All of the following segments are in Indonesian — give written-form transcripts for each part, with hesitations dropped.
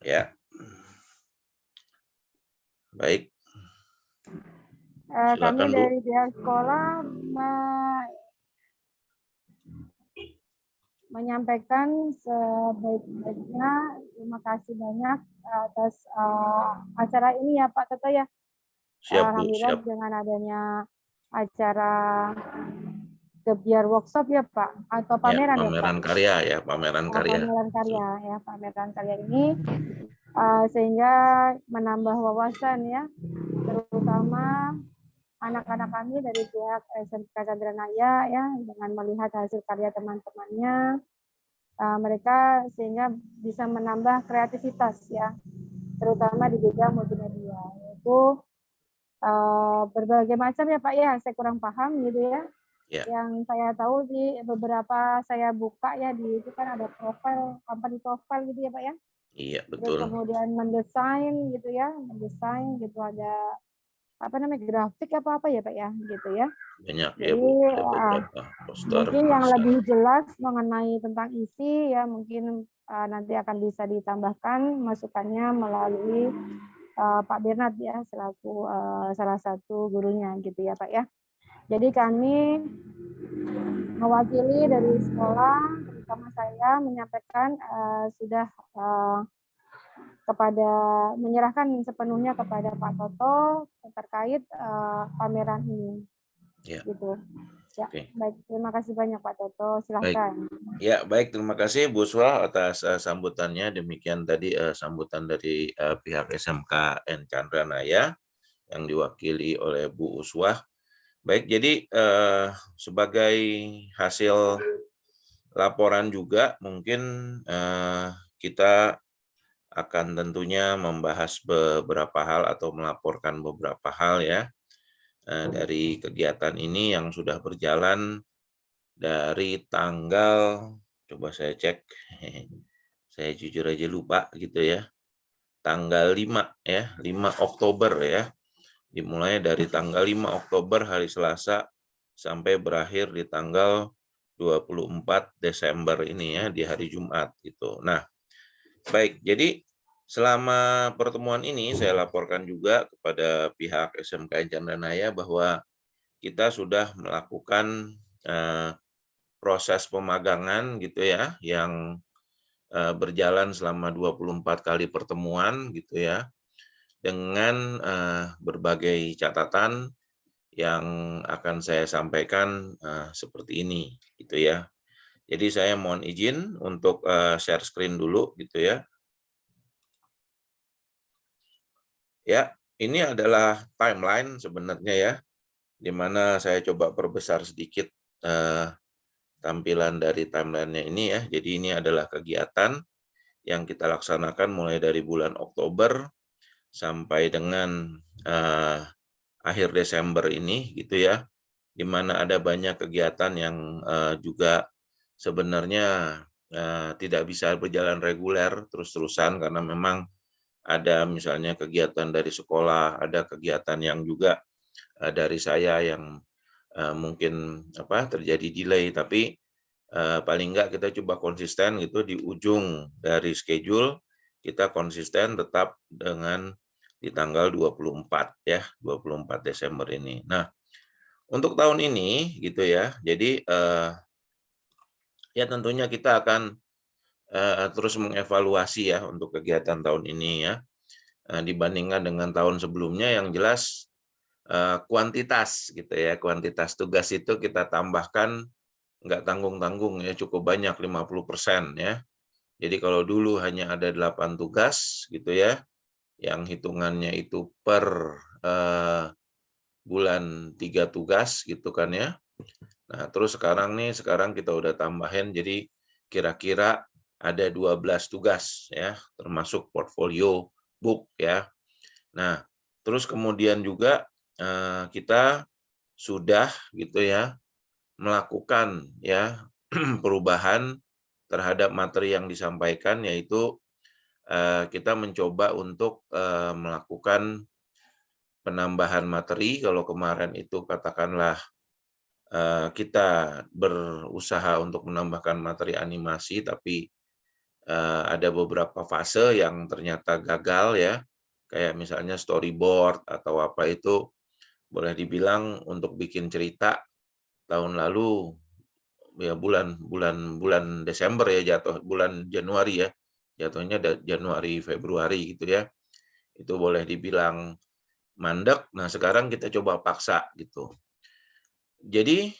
Ya, baik. Kami Silakan, Bu. dari pihak sekolah menyampaikan sebaik-baiknya terima kasih banyak atas acara ini ya Pak Toto ya. Siap, Bu. Alhamdulillah Siap. dengan adanya acara gebiar workshop ya Pak atau Ya, pameran ya Pak. pameran karya ya, pameran karya. Pameran karya ya, pameran karya ini sehingga menambah wawasan ya, terutama anak-anak kami dari pihak SMK Chandranaya ya, dengan melihat hasil karya teman-temannya, mereka sehingga bisa menambah kreativitas ya, terutama di bidang multimedia, yaitu berbagai macam ya Pak ya, saya kurang paham gitu ya. Ya. Yang saya tahu sih beberapa saya buka ya di itu kan ada profil, company profile gitu ya Pak ya. Iya, Terus betul. kemudian mendesain gitu ya, mendesain gitu ada apa namanya grafik apa ya Pak ya gitu ya. Banyak ya, Jadi Bu. Ada beberapa poster. mungkin yang lebih jelas mengenai tentang isi ya mungkin nanti akan bisa ditambahkan masukannya melalui Pak Bernard ya selaku salah satu gurunya gitu ya Pak ya. Jadi kami mewakili dari sekolah, terutama saya menyampaikan sudah kepada menyerahkan sepenuhnya kepada Pak Toto terkait pameran ini. Ya. Gitu. Ya, Oke. baik. Terima kasih banyak Pak Toto. Silahkan. Baik. Ya, baik. Terima kasih Bu Uswah atas sambutannya. Demikian tadi sambutan dari pihak SMK N Chandranaya yang diwakili oleh Bu Uswah. Baik, jadi sebagai hasil laporan juga mungkin kita akan tentunya membahas beberapa hal atau melaporkan beberapa hal ya dari kegiatan ini yang sudah berjalan dari tanggal, coba saya cek, saya jujur aja lupa gitu ya, tanggal 5 ya, 5 Oktober ya, dimulai dari tanggal 5 Oktober hari Selasa sampai berakhir di tanggal 24 Desember ini ya, di hari Jumat gitu. Nah, baik, jadi selama pertemuan ini saya laporkan juga kepada pihak SMK Chandranaya bahwa kita sudah melakukan proses pemagangan gitu ya, yang berjalan selama 24 kali pertemuan gitu ya, dengan berbagai catatan yang akan saya sampaikan seperti ini gitu ya. Jadi saya mohon izin untuk share screen dulu gitu ya. Ya, ini adalah timeline sebenarnya ya, di mana saya coba perbesar sedikit tampilan dari timelinenya ini ya. Jadi ini adalah kegiatan yang kita laksanakan mulai dari bulan Oktober sampai dengan akhir Desember ini gitu ya, di mana ada banyak kegiatan yang juga sebenarnya tidak bisa berjalan reguler terus-terusan karena memang ada misalnya kegiatan dari sekolah, ada kegiatan yang juga dari saya yang mungkin terjadi delay, tapi paling enggak kita coba konsisten gitu di ujung dari schedule kita konsisten tetap dengan di tanggal 24 ya, 24 Desember ini. Nah, untuk tahun ini gitu ya. Jadi ya tentunya kita akan terus mengevaluasi ya untuk kegiatan tahun ini ya. Dibandingkan dengan tahun sebelumnya yang jelas kuantitas gitu ya, kuantitas tugas itu kita tambahkan nggak tanggung-tanggung ya, cukup banyak 50% ya. Jadi kalau dulu hanya ada 8 tugas gitu ya, yang hitungannya itu per bulan 3 tugas gitu kan ya. Nah, terus sekarang kita udah tambahin jadi kira-kira ada 12 tugas ya, termasuk portfolio book ya. Nah, terus kemudian juga kita sudah gitu ya melakukan ya perubahan terhadap materi yang disampaikan, yaitu kita mencoba untuk melakukan penambahan materi. Kalau kemarin itu katakanlah kita berusaha untuk menambahkan materi animasi, tapi ada beberapa fase yang ternyata gagal ya, kayak misalnya storyboard atau apa itu boleh dibilang untuk bikin cerita tahun lalu ya bulan bulan bulan Desember ya jatuh bulan Januari ya, jatuhnya Januari Februari gitu ya, itu boleh dibilang mandek. Nah sekarang kita coba paksa gitu. Jadi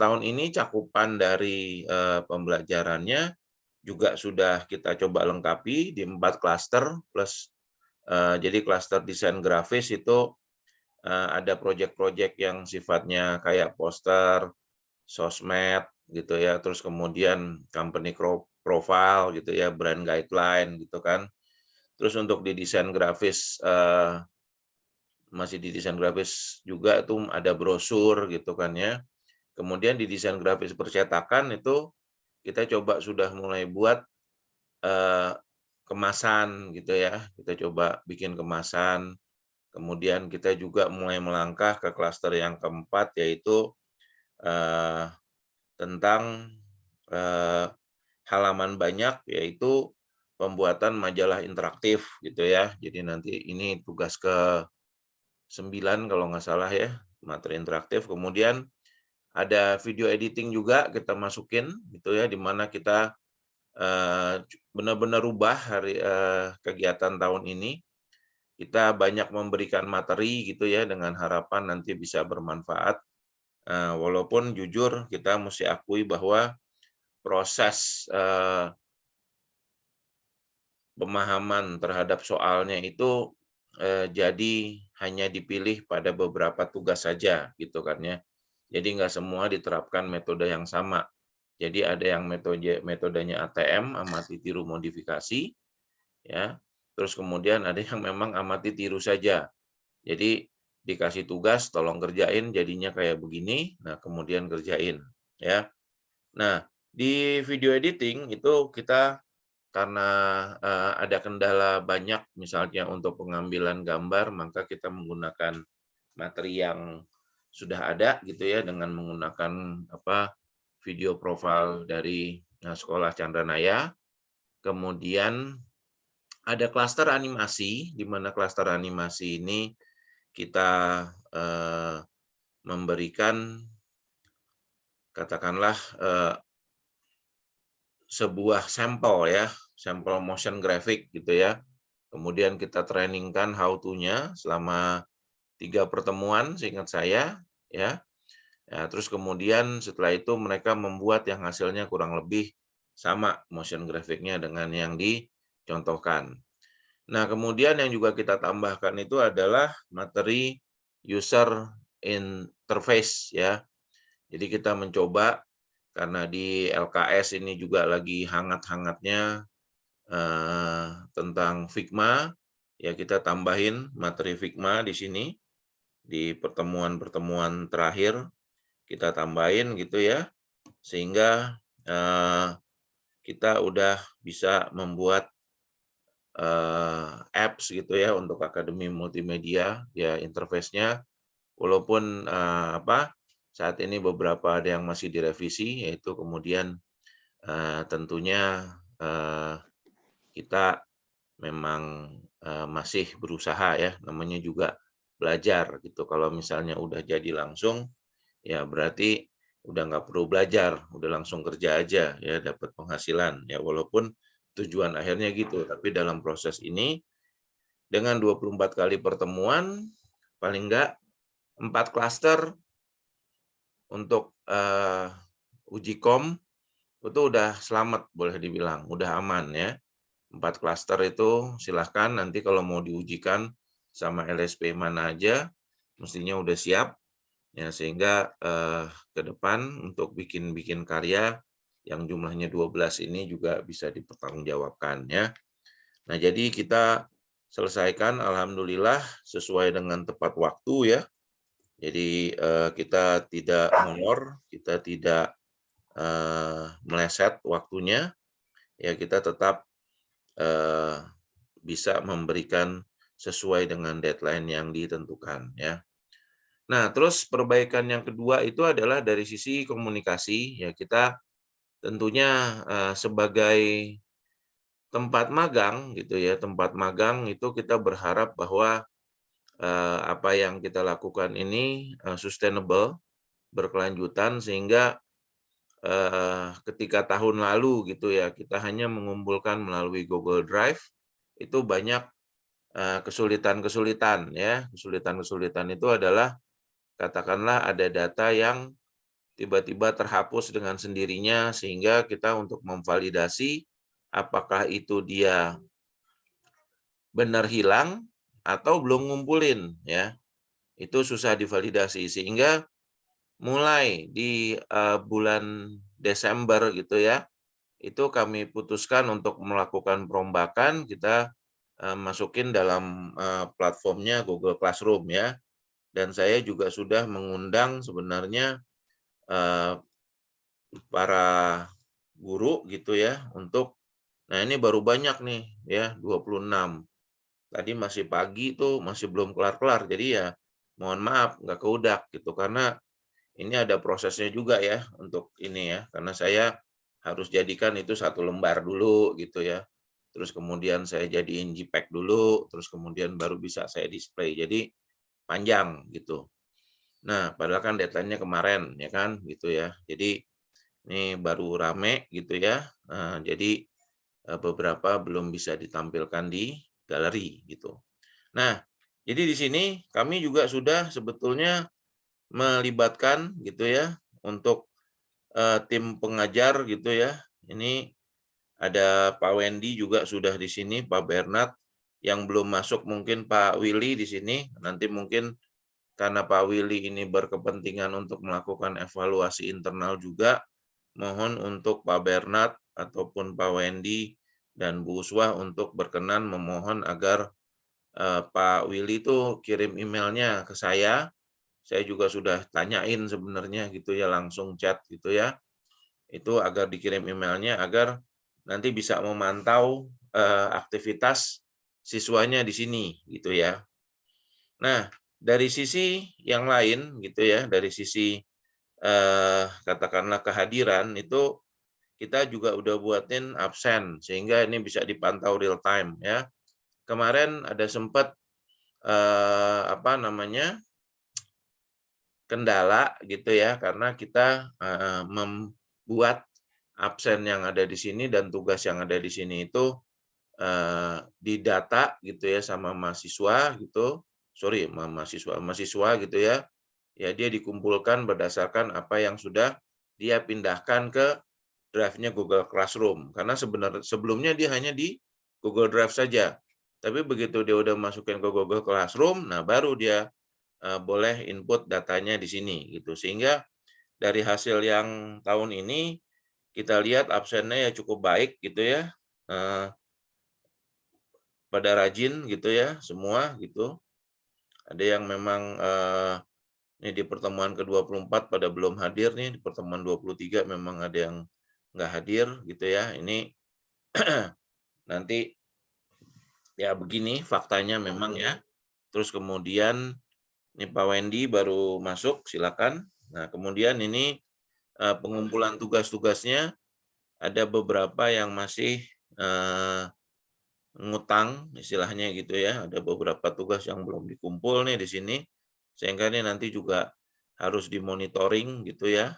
tahun ini cakupan dari pembelajarannya juga sudah kita coba lengkapi di 4 klaster plus jadi klaster desain grafis itu ada proyek-proyek yang sifatnya kayak poster, sosmed gitu ya, terus kemudian company profile gitu ya, brand guideline gitu kan. Terus untuk di desain grafis masih di desain grafis juga itu ada brosur gitu kan ya. Kemudian di desain grafis percetakan itu kita coba sudah mulai buat eh, kemasan gitu ya. Kita coba bikin kemasan. Kemudian kita juga mulai melangkah ke klaster yang keempat yaitu eh, tentang eh, halaman banyak yaitu pembuatan majalah interaktif gitu ya. Jadi nanti ini tugas ke 9 kalau nggak salah ya, materi interaktif. Kemudian ada video editing juga kita masukin gitu ya, di mana kita benar-benar rubah kegiatan tahun ini. Kita banyak memberikan materi gitu ya dengan harapan nanti bisa bermanfaat. Walaupun jujur kita mesti akui bahwa proses pemahaman terhadap soalnya itu jadi hanya dipilih pada beberapa tugas saja gitu kan ya. Jadi nggak semua diterapkan metode yang sama. Jadi ada yang metodenya ATM, amati tiru modifikasi, ya. Terus kemudian ada yang memang amati tiru saja. Jadi dikasih tugas, tolong kerjain, jadinya kayak begini. Nah kemudian kerjain, ya. Nah di video editing itu kita karena ada kendala banyak, misalnya untuk pengambilan gambar, maka kita menggunakan materi yang sudah ada gitu ya dengan menggunakan video profil dari sekolah Chandranaya. Kemudian ada klaster animasi, di mana klaster animasi ini kita memberikan katakanlah sebuah sampel ya, sampel motion graphic gitu ya. Kemudian kita trainingkan how to-nya selama 3 pertemuan seingat saya ya. Ya, terus kemudian setelah itu mereka membuat yang hasilnya kurang lebih sama motion grafiknya dengan yang dicontohkan. Nah, kemudian yang juga kita tambahkan itu adalah materi user interface ya. Jadi kita mencoba karena di LKS ini juga lagi hangat-hangatnya tentang Figma, ya kita tambahin materi Figma di sini di pertemuan-pertemuan terakhir kita tambahin gitu ya, sehingga kita udah bisa membuat apps gitu ya untuk Akademi Multimedia ya interface-nya, walaupun saat ini beberapa ada yang masih direvisi, yaitu kemudian tentunya kita memang masih berusaha ya, namanya juga belajar gitu. Kalau misalnya udah jadi langsung, ya berarti udah nggak perlu belajar, udah langsung kerja aja ya dapat penghasilan ya walaupun tujuan akhirnya gitu. Tapi dalam proses ini dengan 24 kali pertemuan paling nggak 4 klaster untuk uji kom itu udah selamat boleh dibilang, udah aman ya. 4 klaster itu silahkan nanti kalau mau diujikan sama LSP mana aja mestinya udah siap. Ya, sehingga ke depan untuk bikin karya yang jumlahnya 12 ini juga bisa dipertanggungjawabkan ya. Nah, jadi kita selesaikan alhamdulillah sesuai dengan tepat waktu ya. Jadi kita tidak molor, kita tidak meleset waktunya, ya kita tetap bisa memberikan sesuai dengan deadline yang ditentukan ya. Nah, terus perbaikan yang kedua itu adalah dari sisi komunikasi, ya kita tentunya sebagai tempat magang gitu ya, tempat magang itu kita berharap bahwa apa yang kita lakukan ini sustainable, berkelanjutan, sehingga ketika tahun lalu gitu ya kita hanya mengumpulkan melalui Google Drive, itu banyak kesulitan-kesulitan ya. Kesulitan-kesulitan itu adalah katakanlah ada data yang tiba-tiba terhapus dengan sendirinya, sehingga kita untuk memvalidasi apakah itu dia benar hilang atau belum ngumpulin ya. Itu susah divalidasi, sehingga mulai di bulan Desember gitu ya, itu kami putuskan untuk melakukan perombakan. Kita masukin dalam platformnya Google Classroom ya. Dan saya juga sudah mengundang sebenarnya para guru gitu ya untuk, nah ini baru banyak nih ya, 26. Tadi masih pagi tuh masih belum kelar-kelar. Jadi ya mohon maaf nggak keudak gitu, karena ini ada prosesnya juga ya untuk ini ya, karena saya harus jadikan itu satu lembar dulu gitu ya. Terus kemudian saya jadiin JPEG dulu, terus kemudian baru bisa saya display. Jadi panjang gitu. Nah, padahal kan deadline-nya kemarin ya kan gitu ya. Jadi ini baru rame gitu ya. Jadi beberapa belum bisa ditampilkan di galeri gitu. Nah, jadi di sini kami juga sudah sebetulnya melibatkan gitu ya untuk tim pengajar gitu ya. Ini ada Pak Wendy juga sudah di sini, Pak Bernard, yang belum masuk mungkin Pak Willy di sini. Nanti mungkin karena Pak Willy ini berkepentingan untuk melakukan evaluasi internal juga, mohon untuk Pak Bernard ataupun Pak Wendy dan Bu Uswah untuk berkenan memohon agar Pak Willy itu kirim emailnya ke saya. Saya juga sudah tanyain sebenarnya gitu ya, langsung chat gitu ya. Itu agar dikirim emailnya agar nanti bisa memantau aktivitas siswanya di sini gitu ya. Nah, dari sisi yang lain gitu ya, dari sisi katakanlah kehadiran itu kita juga udah buatin absen sehingga ini bisa dipantau real time ya. Kemarin ada sempat apa namanya, kendala gitu ya, karena kita membuat absen yang ada di sini dan tugas yang ada di sini itu didata gitu ya sama mahasiswa gitu, mahasiswa gitu ya. Ya dia dikumpulkan berdasarkan apa yang sudah dia pindahkan ke drive-nya Google Classroom. Karena sebenarnya sebelumnya dia hanya di Google Drive saja. Tapi begitu dia udah masukin ke Google Classroom, nah baru dia boleh input datanya di sini gitu. Sehingga dari hasil yang tahun ini kita lihat absennya ya cukup baik gitu ya. Pada rajin gitu ya semua gitu. Ada yang memang ini di pertemuan ke-24 pada belum hadir nih, di pertemuan 23 memang ada yang nggak hadir gitu ya. Ini nanti ya begini faktanya memang ya. Terus kemudian ini Pak Wendy baru masuk, silakan. Nah, kemudian ini pengumpulan tugas-tugasnya ada beberapa yang masih ngutang istilahnya gitu ya. Ada beberapa tugas yang belum dikumpul nih di sini. Sehingga ini nanti juga harus dimonitoring gitu ya.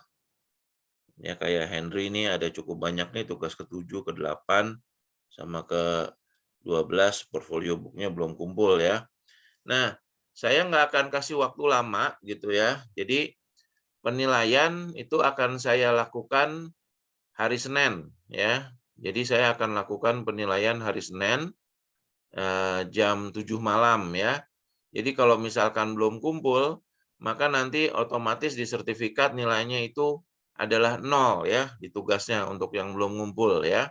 Ya kayak Henry ini ada cukup banyak nih tugas ke-7, ke-8 sama ke-12 portfolio booknya belum kumpul ya. Nah, saya nggak akan kasih waktu lama gitu ya. Jadi penilaian itu akan saya lakukan hari Senin ya. Jadi saya akan lakukan penilaian hari Senin jam 7 malam ya. Jadi kalau misalkan belum kumpul, maka nanti otomatis di sertifikat nilainya itu adalah 0 ya di tugasnya untuk yang belum ngumpul ya.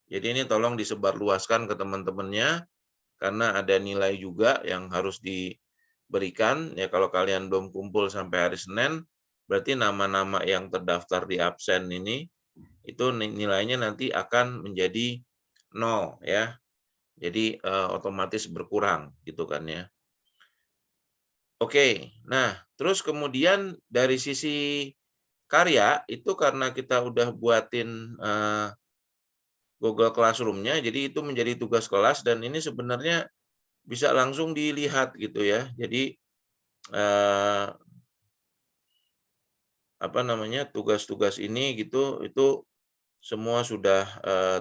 Jadi ini tolong disebarluaskan ke teman-temannya karena ada nilai juga yang harus diberikan ya. Kalau kalian belum kumpul sampai hari Senin, berarti nama-nama yang terdaftar di absen ini itu nilainya nanti akan menjadi 0 ya. Jadi otomatis berkurang gitu kan ya. Oke, nah terus kemudian dari sisi karya itu karena kita udah buatin Google Classroom-nya, jadi itu menjadi tugas kelas dan ini sebenarnya bisa langsung dilihat gitu ya. Jadi tugas-tugas ini gitu itu semua sudah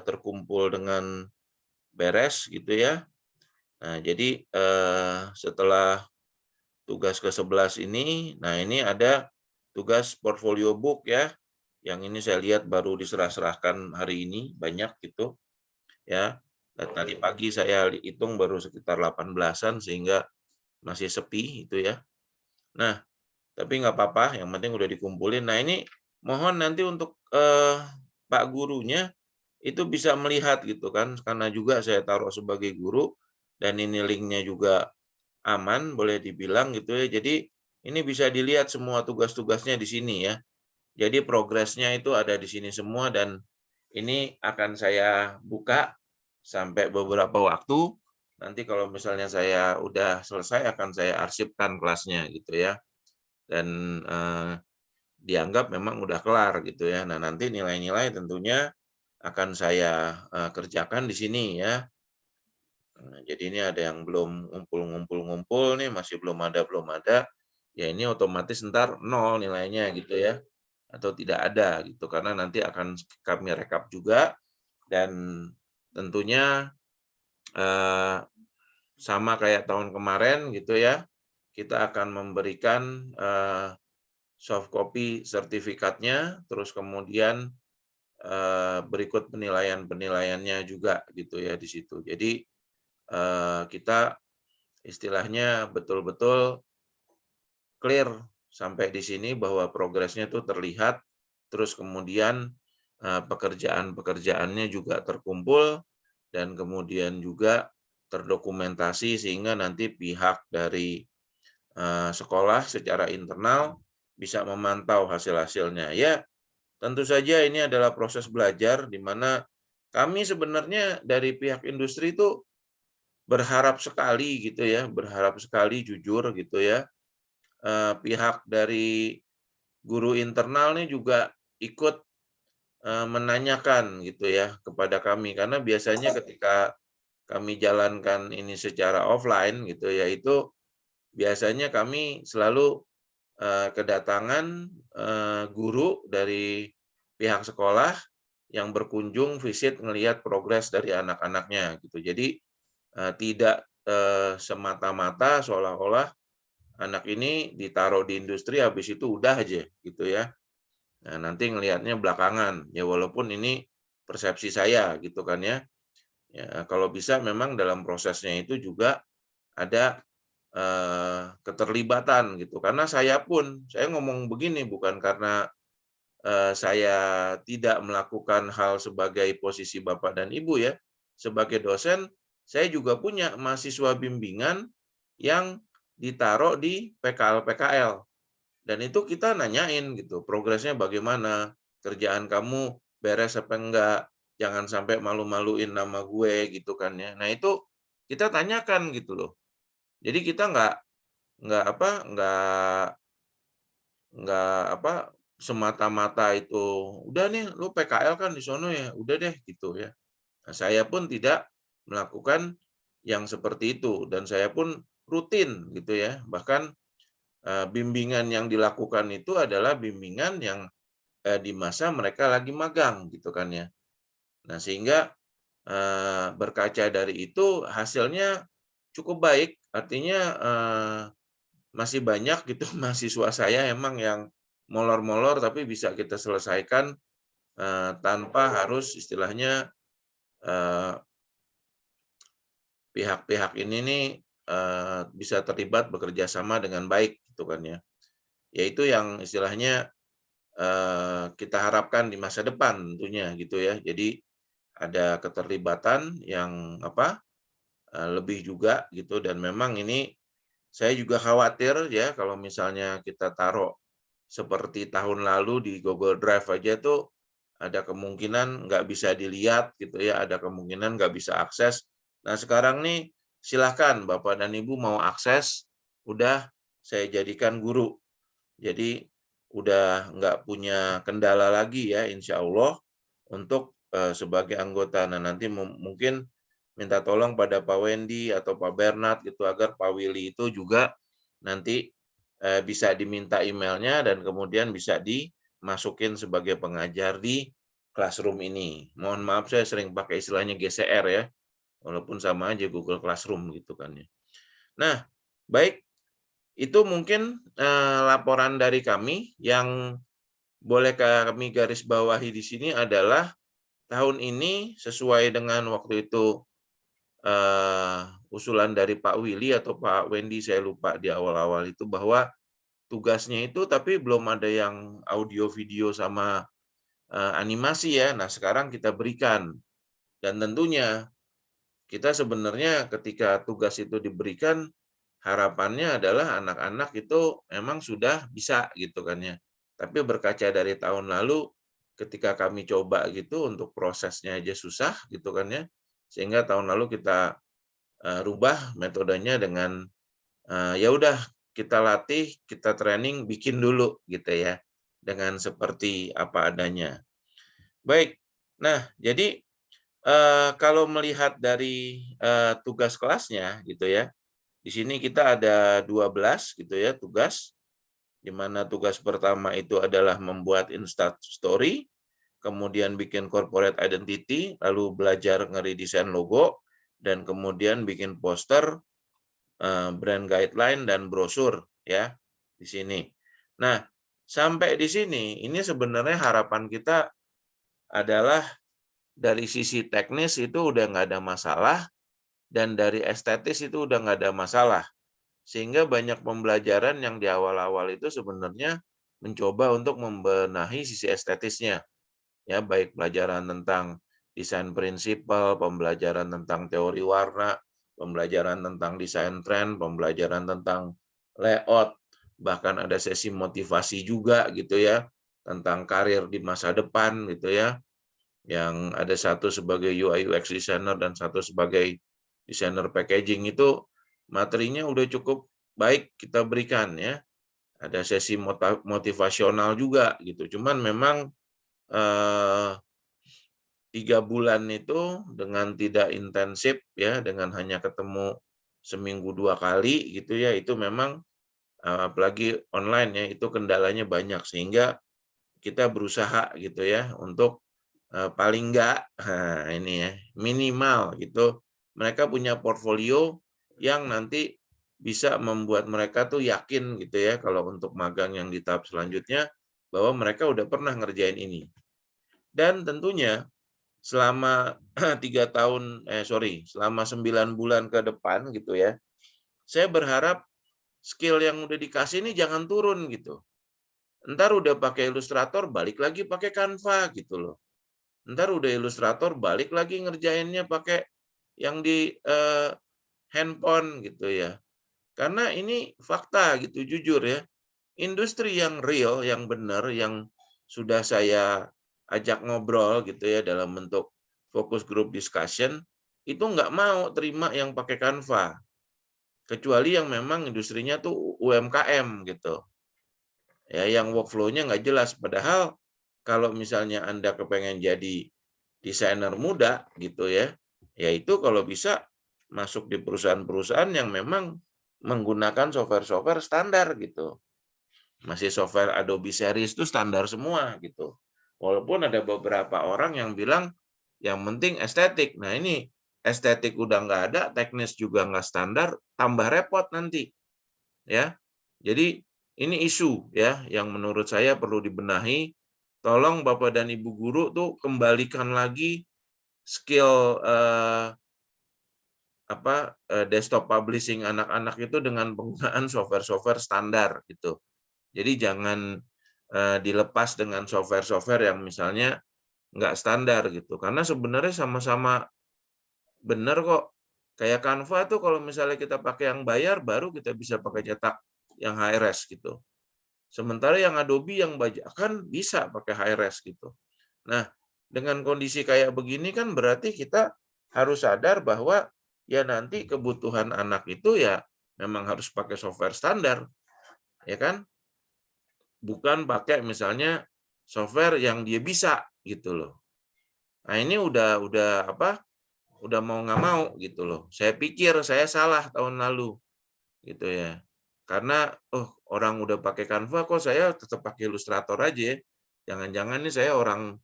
terkumpul dengan beres gitu ya. Nah, jadi setelah tugas ke-11 ini, nah ini ada tugas portfolio book ya. Yang ini saya lihat baru diserah-serahkan hari ini banyak gitu ya. Dan tadi pagi saya hitung baru sekitar 18-an sehingga masih sepi itu ya. Nah, tapi nggak apa-apa, yang penting udah dikumpulin. Nah, ini mohon nanti untuk Pak gurunya itu bisa melihat gitu kan, karena juga saya taruh sebagai guru dan ini linknya juga aman, boleh dibilang gitu ya. Jadi ini bisa dilihat semua tugas-tugasnya di sini ya. Jadi progresnya itu ada di sini semua dan ini akan saya buka sampai beberapa waktu. Nanti kalau misalnya saya udah selesai akan saya arsipkan kelasnya gitu ya. Dan dianggap memang udah kelar gitu ya. Nah, nanti nilai-nilai tentunya akan saya kerjakan di sini ya. Nah, jadi ini ada yang belum ngumpul-ngumpul nih, masih belum ada. Ya ini otomatis ntar 0 nilainya gitu ya. Atau tidak ada gitu, karena nanti akan kami rekap juga dan tentunya eh, sama kayak tahun kemarin gitu ya, kita akan memberikan soft copy sertifikatnya, terus kemudian berikut penilaian-penilaiannya juga gitu ya di situ. Jadi kita istilahnya betul-betul clear sampai di sini bahwa progresnya itu terlihat, terus kemudian pekerjaan-pekerjaannya juga terkumpul dan kemudian juga terdokumentasi sehingga nanti pihak dari sekolah secara internal bisa memantau hasil-hasilnya. Ya, tentu saja ini adalah proses belajar di mana kami sebenarnya dari pihak industri itu berharap sekali gitu ya, berharap sekali jujur gitu ya. Pihak dari guru internal nih juga ikut menanyakan gitu ya kepada kami karena biasanya ketika kami jalankan ini secara offline gitu ya, itu biasanya kami selalu kedatangan guru dari pihak sekolah yang berkunjung visit ngelihat progres dari anak-anaknya gitu. Jadi tidak semata-mata seolah-olah anak ini ditaruh di industri habis itu udah aja gitu ya. Nah, nanti ngelihatnya belakangan ya, walaupun ini persepsi saya gitu kan ya. Ya, kalau bisa memang dalam prosesnya itu juga ada keterlibatan gitu. Karena saya ngomong begini bukan karena saya tidak melakukan hal sebagai posisi Bapak dan Ibu ya. Sebagai dosen, saya juga punya mahasiswa bimbingan yang ditaruh di PKL-PKL. Dan itu kita nanyain gitu, progresnya bagaimana, kerjaan kamu beres apa enggak, jangan sampai malu-maluin nama gue gitu kan ya. Nah itu kita tanyakan gitu loh. Jadi kita nggak semata-mata itu udah nih lu PKL kan di sono ya, udah deh gitu ya. Nah, saya pun tidak melakukan yang seperti itu dan saya pun rutin gitu ya. Bahkan bimbingan yang dilakukan itu adalah bimbingan yang di masa mereka lagi magang gitu kan ya. Nah, sehingga berkaca dari itu hasilnya cukup baik, artinya masih banyak gitu mahasiswa saya emang yang molor-molor tapi bisa kita selesaikan tanpa harus istilahnya pihak-pihak ini nih bisa terlibat bekerja sama dengan baik gitu kan ya. Yaitu yang istilahnya kita harapkan di masa depan tentunya gitu ya. Jadi ada keterlibatan yang lebih juga gitu dan memang ini saya juga khawatir ya kalau misalnya kita taruh seperti tahun lalu di Google Drive aja tuh ada kemungkinan nggak bisa dilihat gitu ya, ada kemungkinan nggak bisa akses. Nah sekarang nih silahkan Bapak dan Ibu mau akses, udah saya jadikan guru. Jadi udah nggak punya kendala lagi ya insya Allah untuk sebagai anggota. Nah, nanti mungkin minta tolong pada Pak Wendy atau Pak Bernard gitu agar Pak Willy itu juga nanti bisa diminta emailnya dan kemudian bisa dimasukin sebagai pengajar di Classroom ini. Mohon maaf saya sering pakai istilahnya GCR ya, walaupun sama aja Google Classroom gitu kan ya. Nah, baik, itu mungkin laporan dari kami. Yang boleh kami garis bawahi di sini adalah tahun ini sesuai dengan waktu itu usulan dari Pak Willy atau Pak Wendy, saya lupa di awal-awal itu, bahwa tugasnya itu tapi belum ada yang audio, video, sama animasi ya. Nah, sekarang kita berikan. Dan tentunya kita sebenarnya ketika tugas itu diberikan, harapannya adalah anak-anak itu memang sudah bisa gitu kan ya. Tapi berkaca dari tahun lalu, ketika kami coba gitu untuk prosesnya aja susah gitu kan ya, sehingga tahun lalu kita rubah metodenya dengan ya udah kita latih, kita training, bikin dulu gitu ya, dengan seperti apa adanya. Baik, nah jadi kalau melihat dari tugas kelasnya gitu ya, di sini kita ada 12 gitu ya tugas, di mana tugas pertama itu adalah membuat Insta Story, kemudian bikin corporate identity, lalu belajar ngeredesain logo, dan kemudian bikin poster, brand guideline, dan brosur ya di sini. Nah, sampai di sini ini sebenarnya harapan kita adalah dari sisi teknis itu udah nggak ada masalah, dan dari estetis itu udah nggak ada masalah. Sehingga banyak pembelajaran yang di awal-awal itu sebenarnya mencoba untuk membenahi sisi estetisnya. Ya, baik pelajaran tentang desain prinsipal, pembelajaran tentang teori warna, pembelajaran tentang desain tren, pembelajaran tentang layout, bahkan ada sesi motivasi juga gitu ya, tentang karir di masa depan gitu ya, yang ada satu sebagai UI UX designer dan satu sebagai desainer packaging. Itu materinya udah cukup baik kita berikan ya. Ada sesi motivasional juga gitu. Cuman memang 3 bulan itu dengan tidak intensif ya, dengan hanya ketemu seminggu 2 kali gitu ya, itu memang apalagi online ya, itu kendalanya banyak, sehingga kita berusaha gitu ya untuk paling enggak ini ya, minimal gitu mereka punya portfolio yang nanti bisa membuat mereka tuh yakin gitu ya, kalau untuk magang yang di tahap selanjutnya bahwa mereka udah pernah ngerjain ini. Dan tentunya selama 9 bulan ke depan gitu ya, saya berharap skill yang udah dikasih ini jangan turun gitu. Ntar udah pakai Illustrator, balik lagi pakai Canva gitu loh. Ntar udah Illustrator, balik lagi ngerjainnya pakai yang di handphone gitu ya. Karena ini fakta gitu, jujur ya. Industri yang real, yang benar, yang sudah saya ajak ngobrol gitu ya dalam bentuk focus group discussion, itu nggak mau terima yang pakai Canva. Kecuali yang memang industrinya tuh UMKM gitu. Ya, yang workflow-nya nggak jelas. Padahal kalau misalnya Anda kepengen jadi desainer muda gitu ya, ya itu kalau bisa masuk di perusahaan-perusahaan yang memang menggunakan software-software standar gitu. Masih software Adobe Series itu standar semua gitu. Walaupun ada beberapa orang yang bilang yang penting estetik. Nah ini estetik udah nggak ada, teknis juga nggak standar, tambah repot nanti. Ya, jadi ini isu ya yang menurut saya perlu dibenahi. Tolong Bapak dan Ibu guru tuh kembalikan lagi skill desktop publishing anak-anak itu dengan penggunaan software-software standar gitu. Jadi jangan dilepas dengan software-software yang misalnya nggak standar gitu. Karena sebenarnya sama-sama benar kok. Kayak Canva tuh kalau misalnya kita pakai yang bayar, baru kita bisa pakai cetak yang HRS gitu. Sementara yang Adobe yang bajakan bisa pakai HRS gitu. Nah, dengan kondisi kayak begini kan berarti kita harus sadar bahwa ya nanti kebutuhan anak itu ya memang harus pakai software standar, ya kan? Bukan pakai misalnya software yang dia bisa gitu loh. Nah, ini udah apa? Udah mau nggak mau gitu loh. Saya pikir saya salah tahun lalu gitu ya. Karena orang udah pakai Canva kok saya tetap pakai Illustrator aja ya. Jangan-jangan nih saya orang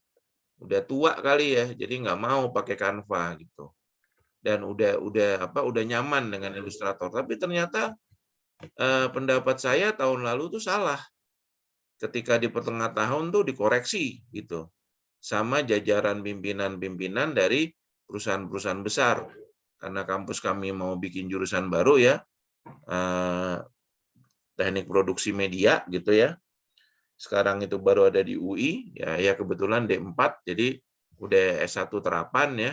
udah tua kali ya, jadi nggak mau pakai Canva gitu. Dan udah nyaman dengan Illustrator. Tapi ternyata pendapat saya tahun lalu tuh salah. Ketika di pertengahan tahun tuh dikoreksi gitu sama jajaran pimpinan-pimpinan dari perusahaan-perusahaan besar. Karena kampus kami mau bikin jurusan baru ya, teknik produksi media gitu ya. Sekarang itu baru ada di UI, ya kebetulan D4, jadi udah S1 terapan ya,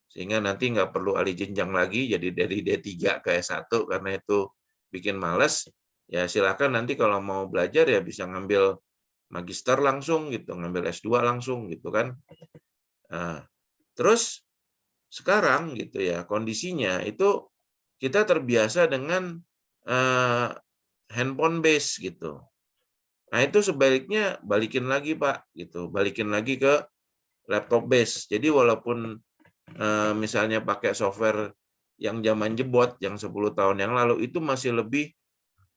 sehingga nanti nggak perlu alih jenjang lagi, jadi dari D3 ke S1 karena itu bikin males. Ya silakan nanti kalau mau belajar ya bisa ngambil magister langsung gitu, ngambil S2 langsung gitu kan. Nah, terus sekarang gitu ya kondisinya itu kita terbiasa dengan handphone base gitu. Nah, itu sebaliknya balikin lagi, Pak, gitu. Balikin lagi ke laptop base. Jadi walaupun misalnya pakai software yang zaman jebot, yang 10 tahun yang lalu, itu masih lebih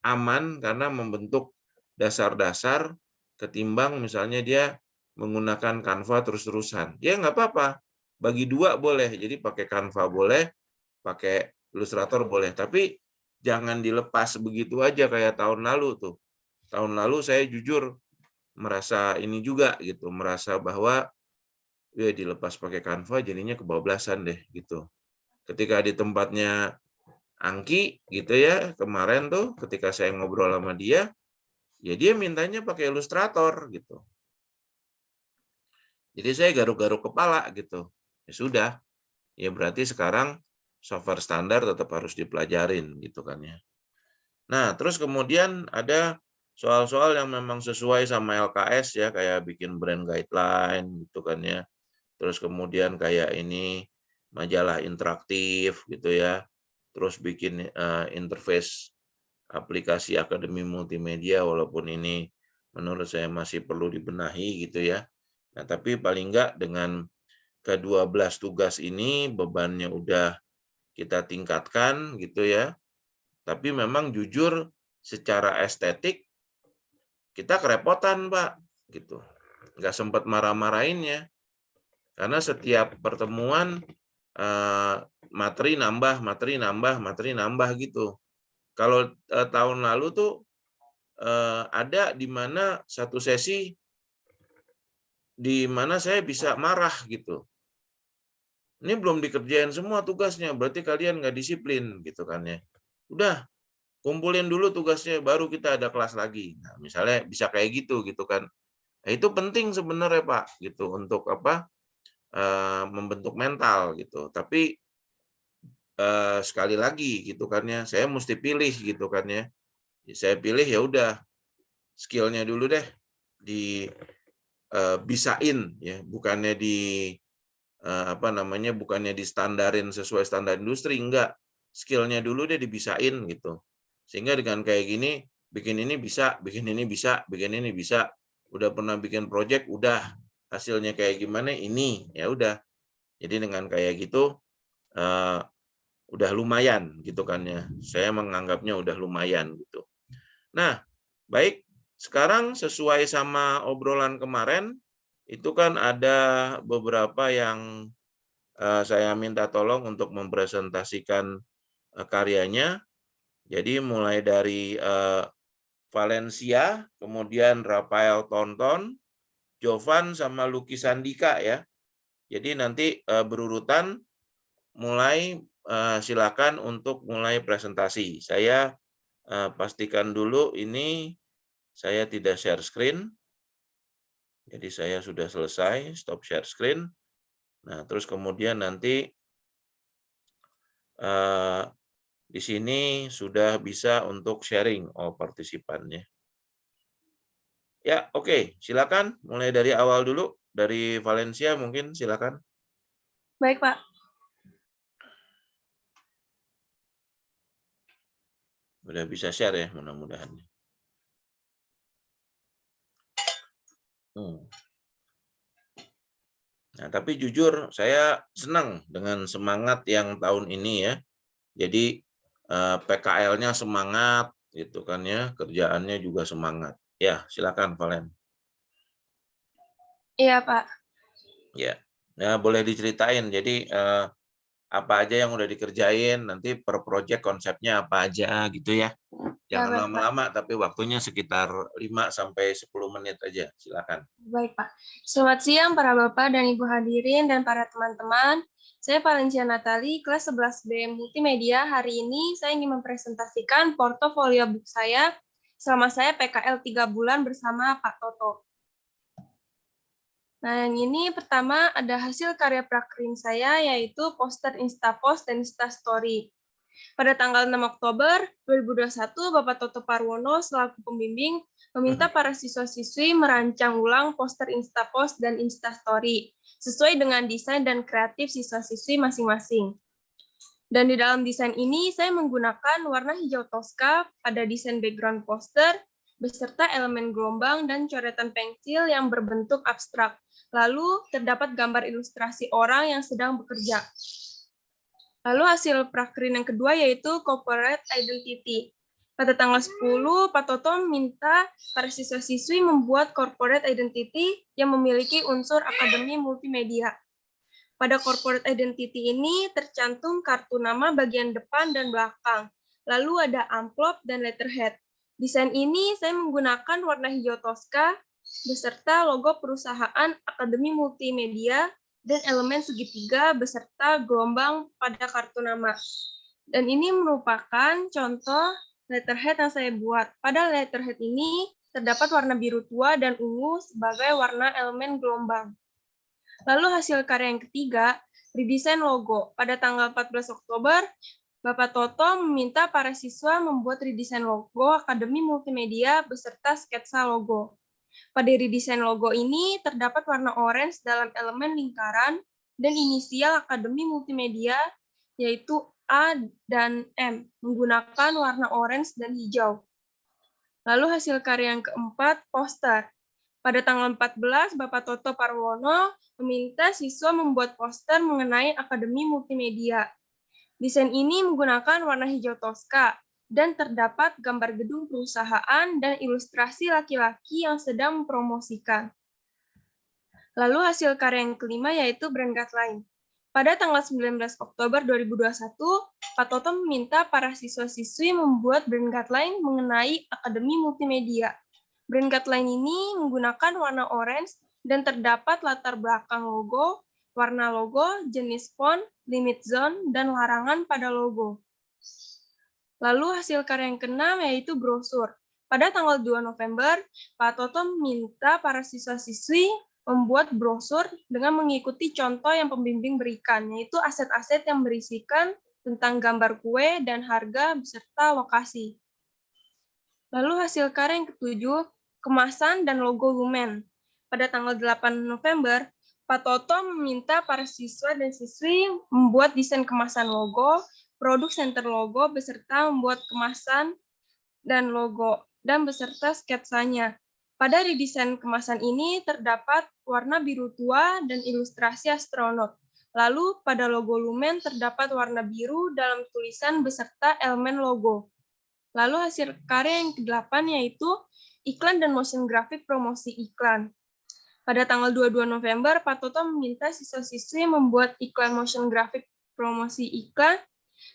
aman karena membentuk dasar-dasar ketimbang misalnya dia menggunakan Canva terus-terusan. Ya nggak apa-apa, bagi dua boleh. Jadi pakai Canva boleh, pakai Illustrator boleh. Tapi jangan dilepas begitu aja kayak tahun lalu tuh. Tahun lalu saya jujur merasa ini juga gitu, merasa bahwa ya dilepas pakai Canva jadinya kebablasan deh gitu. Ketika di tempatnya Angki gitu ya, kemarin tuh ketika saya ngobrol sama dia, ya dia mintanya pakai Illustrator gitu. Jadi saya garuk-garuk kepala gitu. Ya sudah, ya berarti sekarang software standar tetap harus dipelajarin gitu kan ya. Nah, terus kemudian ada soal-soal yang memang sesuai sama LKS ya, kayak bikin brand guideline gitu kan ya. Terus kemudian kayak ini majalah interaktif gitu ya. Terus bikin interface aplikasi akademi multimedia walaupun ini menurut saya masih perlu dibenahi gitu ya. Nah, tapi paling enggak dengan ke-12 tugas ini bebannya udah kita tingkatkan gitu ya. Tapi memang jujur secara estetik kita kerepotan, Pak, gitu. Nggak sempat marah-marahinnya. Karena setiap pertemuan materi nambah, materi nambah, materi nambah gitu. Kalau tahun lalu tuh ada di mana satu sesi di mana saya bisa marah gitu. Ini belum dikerjain semua tugasnya, berarti kalian nggak disiplin gitu kan ya. Udah, kumpulin dulu tugasnya, baru kita ada kelas lagi. Nah, misalnya bisa kayak gitu kan. Nah, itu penting sebenarnya Pak, gitu untuk apa? Membentuk mental gitu. Tapi sekali lagi gitu kan ya, saya mesti pilih gitu kan ya. Saya pilih ya udah skillnya dulu deh bisain ya, bukannya bukannya distandarin sesuai standar industri, enggak. Skillnya dulu deh dibisain gitu. Sehingga dengan kayak gini, bikin ini bisa, bikin ini bisa, bikin ini bisa. Udah pernah bikin project, udah hasilnya kayak gimana ini, ya udah. Jadi dengan kayak gitu udah lumayan gitu kan ya. Saya menganggapnya udah lumayan gitu. Nah, baik. Sekarang sesuai sama obrolan kemarin, itu kan ada beberapa yang saya minta tolong untuk mempresentasikan karyanya. Jadi mulai dari Valencia, kemudian Rafael Tonton, Jovan sama Lucky Sandika ya. Jadi nanti berurutan mulai silakan untuk mulai presentasi. Saya pastikan dulu ini saya tidak share screen. Jadi saya sudah selesai, stop share screen. Nah, terus kemudian nanti di sini sudah bisa untuk sharing partisipannya. Ya, oke. Silakan mulai dari awal dulu. Dari Valencia mungkin silakan. Baik, Pak. Udah bisa share ya mudah-mudahan. Nah, tapi jujur saya senang dengan semangat yang tahun ini ya. Jadi PKL-nya semangat gitu kan ya, kerjaannya juga semangat. Ya, silakan Valen. Iya, Pak. Ya. Nah, boleh diceritain. Jadi apa aja yang udah dikerjain, nanti per project konsepnya apa aja gitu ya. Jangan Baik, Pak. lama-lama, tapi waktunya sekitar 5-10 menit aja. Silakan. Baik, Pak. Selamat siang para Bapak dan Ibu hadirin dan para teman-teman. Saya Valencia Natali, kelas 11B Multimedia. Hari ini saya ingin mempresentasikan portofolio buku saya selama saya PKL 3 bulan bersama Pak Toto. Nah, yang ini pertama ada hasil karya prakerin saya, yaitu poster Instapost dan Instastory. Pada tanggal 6 Oktober 2021, Bapak Toto Parwono selaku pembimbing meminta para siswa-siswi merancang ulang poster Instapost dan Instastory sesuai dengan desain dan kreatif siswa-siswi masing-masing. Dan di dalam desain ini, saya menggunakan warna hijau toska pada desain background poster, beserta elemen gelombang dan coretan pensil yang berbentuk abstrak. Lalu, terdapat gambar ilustrasi orang yang sedang bekerja. Lalu hasil prakerin yang kedua yaitu corporate identity. Pada tanggal 10, Pak Toto minta para siswa-siswi membuat corporate identity yang memiliki unsur akademi multimedia. Pada corporate identity ini tercantum kartu nama bagian depan dan belakang. Lalu ada amplop dan letterhead. Desain ini saya menggunakan warna hijau toska beserta logo perusahaan Akademi Multimedia dan elemen segitiga beserta gelombang pada kartu nama. Dan ini merupakan contoh letterhead yang saya buat. Pada letterhead ini terdapat warna biru tua dan ungu sebagai warna elemen gelombang. Lalu hasil karya yang ketiga, redesign logo. Pada tanggal 14 Oktober, Bapak Toto meminta para siswa membuat redesign logo Akademi Multimedia beserta sketsa logo. Pada redesign logo ini terdapat warna orange dalam elemen lingkaran dan inisial Akademi Multimedia, yaitu A dan M, menggunakan warna orange dan hijau. Lalu hasil karya yang keempat, poster. Pada tanggal 14, Bapak Toto Parwono meminta siswa membuat poster mengenai Akademi Multimedia. Desain ini menggunakan warna hijau toska, dan terdapat gambar gedung perusahaan dan ilustrasi laki-laki yang sedang mempromosikan. Lalu hasil karya yang kelima yaitu brand guideline. Pada tanggal 19 Oktober 2021, Pak Toto meminta para siswa-siswi membuat brand guideline mengenai Akademi Multimedia. Brand guideline ini menggunakan warna orange dan terdapat latar belakang logo, warna logo, jenis font, limit zone, dan larangan pada logo. Lalu hasil karya yang keenam yaitu brosur. Pada tanggal 2 November, Pak Toto meminta para siswa-siswi membuat brosur dengan mengikuti contoh yang pembimbing berikan, yaitu aset-aset yang berisikan tentang gambar kue dan harga beserta lokasi. Lalu hasil karya yang ketujuh, kemasan dan logo Lumen. Pada tanggal 8 November, Pak Toto meminta para siswa dan siswi membuat desain kemasan logo, produk center logo beserta membuat kemasan dan logo dan beserta sketsanya. Pada redesain kemasan ini terdapat warna biru tua dan ilustrasi astronot. Lalu pada logo Lumen terdapat warna biru dalam tulisan beserta elemen logo. Lalu hasil karya yang ke-8 yaitu iklan dan motion graphic promosi iklan. Pada tanggal 22 November, Pak Toto meminta siswa-siswi membuat iklan motion graphic promosi iklan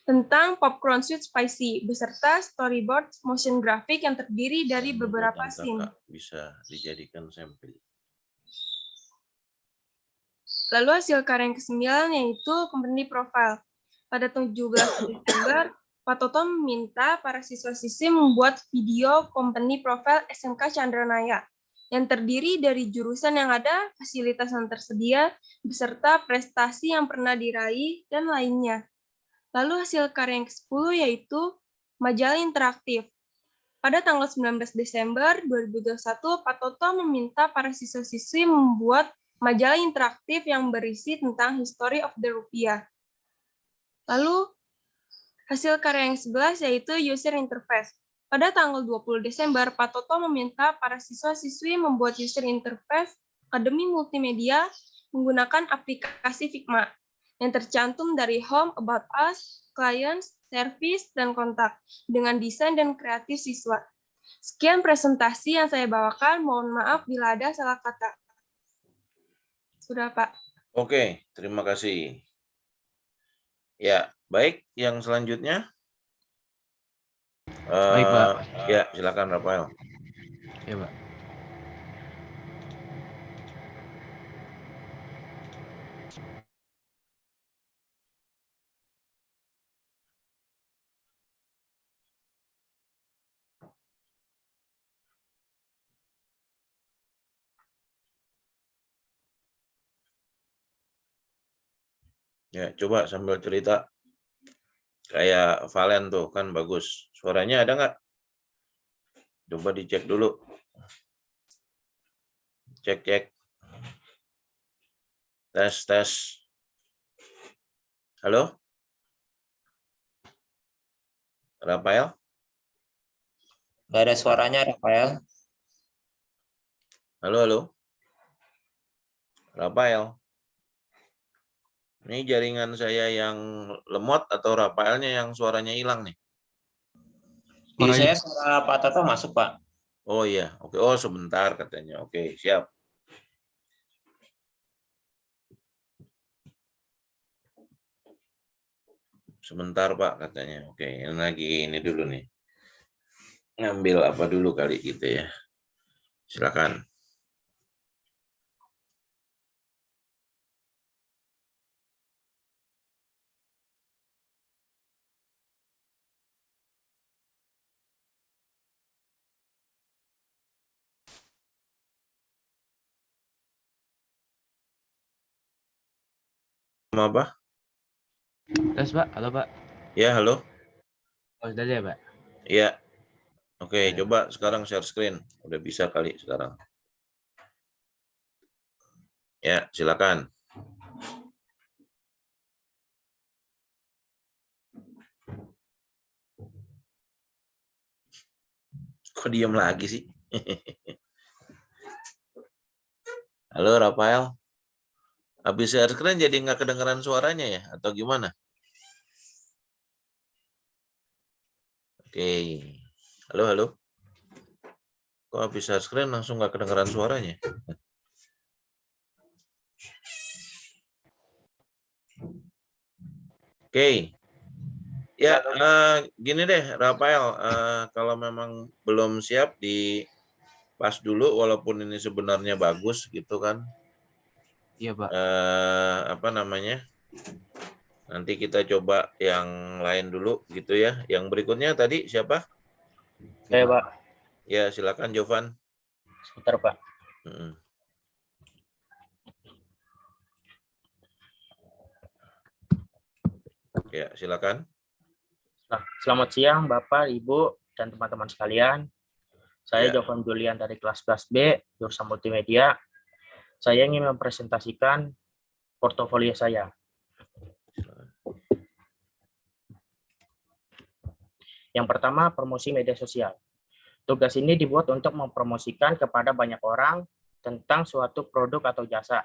tentang popcorn sweet spicy beserta storyboard motion graphic yang terdiri dari beberapa scene. Bisa dijadikan sampel. Lalu hasil karya yang ke-9 yaitu company profile. Pada 17 Desember, Pak Toto meminta para siswa-siswi membuat video company profile SMK Chandranaya yang terdiri dari jurusan yang ada, fasilitas yang tersedia, beserta prestasi yang pernah diraih, dan lainnya. Lalu hasil karya yang ke-10 yaitu majalah interaktif. Pada tanggal 19 Desember 2021, Pak Toto meminta para siswa-siswi membuat majalah interaktif yang berisi tentang history of the rupiah. Lalu hasil karya yang ke-11 yaitu user interface. Pada tanggal 20 Desember, Pak Toto meminta para siswa-siswi membuat user interface Akademi Multimedia menggunakan aplikasi Figma yang tercantum dari Home, About Us, Clients, Service, dan Kontak dengan desain dan kreatif siswa. Sekian presentasi yang saya bawakan. Mohon maaf bila ada salah kata. Sudah, Pak. Oke, terima kasih. Ya, baik. Yang selanjutnya. Baik, Pak. Ya, silakan Rafael. Ya, Pak. Ya, coba sambil cerita. Kayak Valen tuh, kan bagus. Suaranya ada nggak? Coba dicek dulu. Cek. Tes. Halo? Rafael? Nggak ada suaranya, Rafael. Halo? Rafael? Ini jaringan saya yang lemot atau Rafaelnya yang suaranya hilang nih? Di saya suara Pak Toto masuk, Pak. Oh iya, oke. Oh sebentar katanya. Oke, siap. Sebentar Pak katanya. Oke, ini lagi ini dulu nih. Ngambil apa dulu kali gitu ya. Silakan. Apa? Tes, Pak. Halo, Pak. Ya, halo. Oh, sudah ya, Pak? Iya. Oke, Ya. coba sekarang share screen. Udah bisa kali sekarang. Ya, silakan. Kok diem lagi sih? Halo, Rafael. Habis share screen jadi nggak kedengeran suaranya ya? Atau gimana? Oke. Halo. Kok habis share screen langsung nggak kedengeran suaranya? Oke. Ya, gini deh, Rafael. Kalau memang belum siap di pas dulu, walaupun ini sebenarnya bagus gitu kan. Iya, Pak. Apa namanya? Nanti kita coba yang lain dulu gitu ya. Yang berikutnya tadi siapa? Saya, Pak. Ya, silakan Jovan. Sebentar, Pak. Ya, silakan. Nah, selamat siang, Bapak, Ibu, dan teman-teman sekalian. Saya Ya. Jovan Julian dari kelas 11 B, jurusan multimedia. Saya ingin mempresentasikan portofolio saya. Yang pertama, promosi media sosial. Tugas ini dibuat untuk mempromosikan kepada banyak orang tentang suatu produk atau jasa.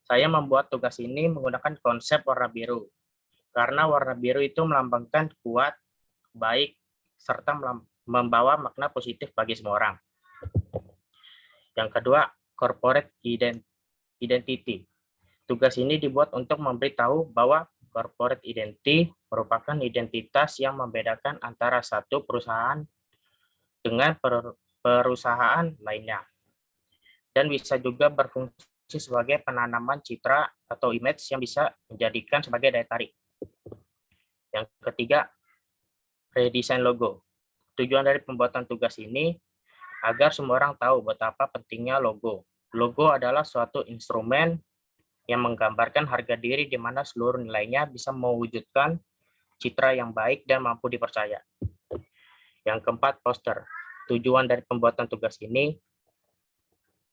Saya membuat tugas ini menggunakan konsep warna biru, karena warna biru itu melambangkan kuat, baik, serta membawa makna positif bagi semua orang. Yang kedua, corporate identity. Tugas ini dibuat untuk memberitahu bahwa corporate identity merupakan identitas yang membedakan antara satu perusahaan dengan perusahaan lainnya, dan bisa juga berfungsi sebagai penanaman citra atau image yang bisa menjadikan sebagai daya tarik. Yang ketiga, redesign logo. Tujuan dari pembuatan tugas ini agar semua orang tahu betapa pentingnya logo. Logo adalah suatu instrumen yang menggambarkan harga diri di mana seluruh nilainya bisa mewujudkan citra yang baik dan mampu dipercaya. Yang keempat, poster. Tujuan dari pembuatan tugas ini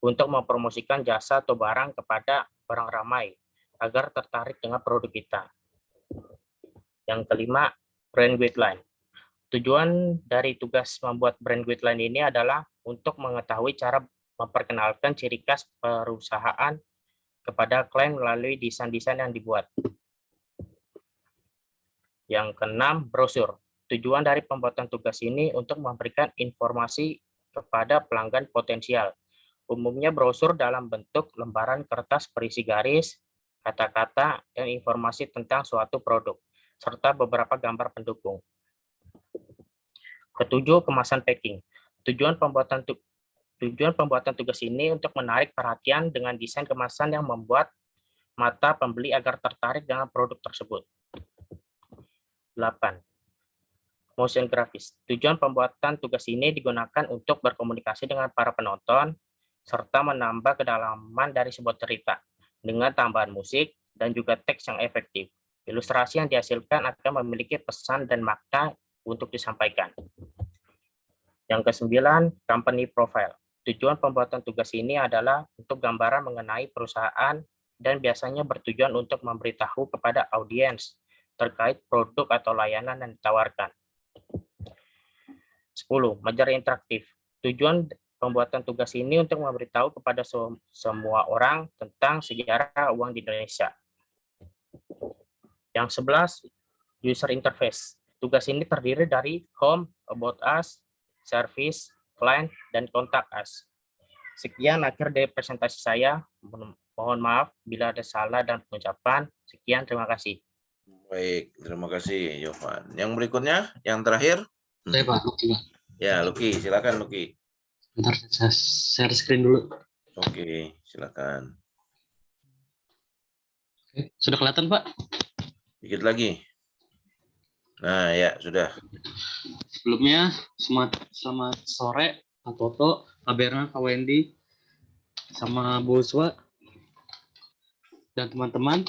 untuk mempromosikan jasa atau barang kepada orang ramai agar tertarik dengan produk kita. Yang kelima, brand guideline. Tujuan dari tugas membuat brand guideline ini adalah untuk mengetahui cara memperkenalkan ciri khas perusahaan kepada klien melalui desain-desain yang dibuat. Yang keenam, brosur. Tujuan dari pembuatan tugas ini untuk memberikan informasi kepada pelanggan potensial. Umumnya brosur dalam bentuk lembaran kertas berisi garis, kata-kata, dan informasi tentang suatu produk, serta beberapa gambar pendukung. Ketujuh, kemasan packing. Tujuan pembuatan tugas ini untuk menarik perhatian dengan desain kemasan yang membuat mata pembeli agar tertarik dengan produk tersebut. 8. Motion grafis. Tujuan pembuatan tugas ini digunakan untuk berkomunikasi dengan para penonton, serta menambah kedalaman dari sebuah cerita, dengan tambahan musik dan juga teks yang efektif. Ilustrasi yang dihasilkan akan memiliki pesan dan makna untuk disampaikan. Yang kesembilan, company profile. Tujuan pembuatan tugas ini adalah untuk gambaran mengenai perusahaan dan biasanya bertujuan untuk memberitahu kepada audiens terkait produk atau layanan yang ditawarkan. 10. Majalah interaktif. Tujuan pembuatan tugas ini untuk memberitahu kepada semua orang tentang sejarah uang di Indonesia. Yang 11, user interface. Tugas ini terdiri dari home, about us, service, client, dan contact us. Sekian akhir dari presentasi saya. Mohon maaf bila ada salah dan pengucapan. Sekian, terima kasih. Baik, terima kasih Yovan. Yang berikutnya, yang terakhir. Saya Pak, Luki. Ya, Luki, silakan Luki. Bentar, saya share screen dulu. Oke, silakan. Oke, sudah kelihatan Pak? Dikit lagi. Nah, ya sudah. Sebelumnya, selamat sore, Pak Toto, Pak Berna, Pak Wendy, sama Bu Uswa, dan teman-teman.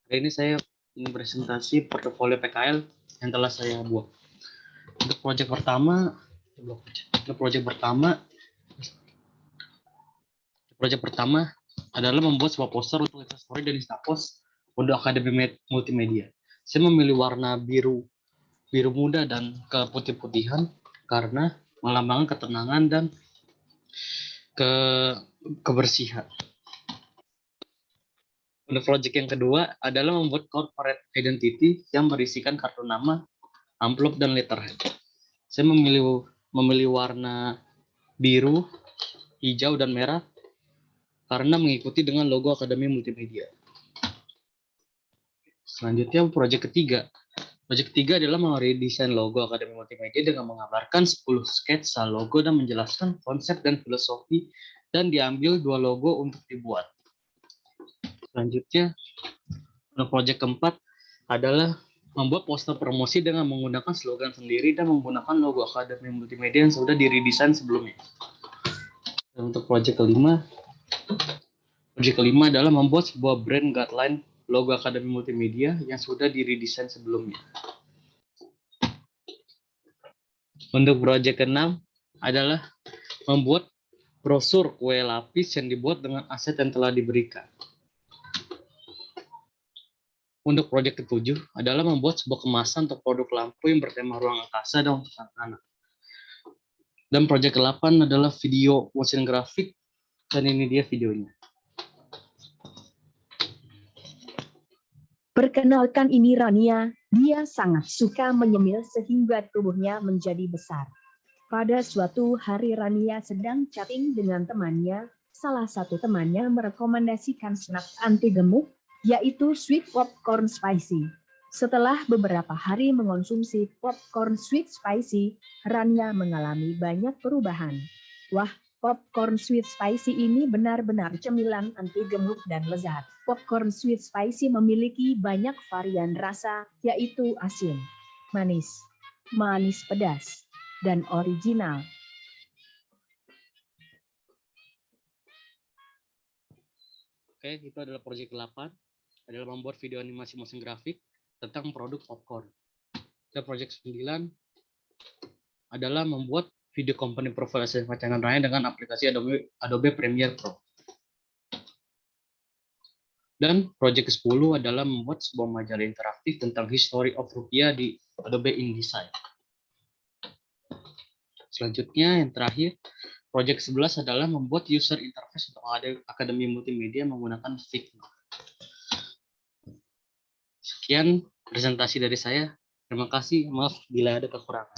Hari ini saya ingin presentasi portofolio PKL yang telah saya buat. Untuk proyek pertama adalah membuat sebuah poster untuk Instastory dan Instapost untuk Akademi Multimedia. Saya memilih warna biru muda dan keputih-putihan karena melambangkan ketenangan dan kebersihan. Untuk proyek yang kedua adalah membuat corporate identity yang berisikan kartu nama, amplop, dan letterhead. Saya memilih warna biru, hijau, dan merah karena mengikuti dengan logo Akademi Multimedia. Selanjutnya proyek ketiga. Proyek ketiga adalah meredesain logo Akademi Multimedia dengan mengabarkan 10 sketsa logo dan menjelaskan konsep dan filosofi, dan diambil 2 logo untuk dibuat. Selanjutnya, proyek keempat adalah membuat poster promosi dengan menggunakan slogan sendiri dan menggunakan logo Akademi Multimedia yang sudah diredesain sebelumnya. Dan untuk proyek kelima adalah membuat sebuah brand guideline logo Akademi Multimedia yang sudah diredesain sebelumnya. Untuk proyek keenam adalah membuat brosur kue lapis yang dibuat dengan aset yang telah diberikan. Untuk proyek ketujuh adalah membuat sebuah kemasan untuk produk lampu yang bertema ruang angkasa dan untuk anak-anak. Dan proyek ke-8 adalah video motion graphic, dan ini dia videonya. Perkenalkan, ini Rania. Dia sangat suka menyemil sehingga tubuhnya menjadi besar. Pada suatu hari Rania sedang chatting dengan temannya. Salah satu temannya merekomendasikan snack anti gemuk, yaitu sweet popcorn spicy. Setelah beberapa hari mengonsumsi popcorn sweet spicy, Rania mengalami banyak perubahan. Wah, popcorn sweet spicy ini benar-benar cemilan anti gemuk dan lezat. Popcorn sweet spicy memiliki banyak varian rasa, yaitu asin, manis, manis pedas, dan original. Oke, itu adalah proyek ke-8, adalah membuat video animasi motion grafik tentang produk popcorn. Dan proyek 9 adalah membuat video company profile SMK Chandra Raya dengan aplikasi Adobe Premiere Pro. Dan proyek ke-10 adalah membuat sebuah majalah interaktif tentang history of rupiah di Adobe InDesign. Selanjutnya yang terakhir Project 11 adalah membuat user interface untuk Akademi Multimedia menggunakan Figma. Sekian presentasi dari saya. Terima kasih. Maaf bila ada kekurangan.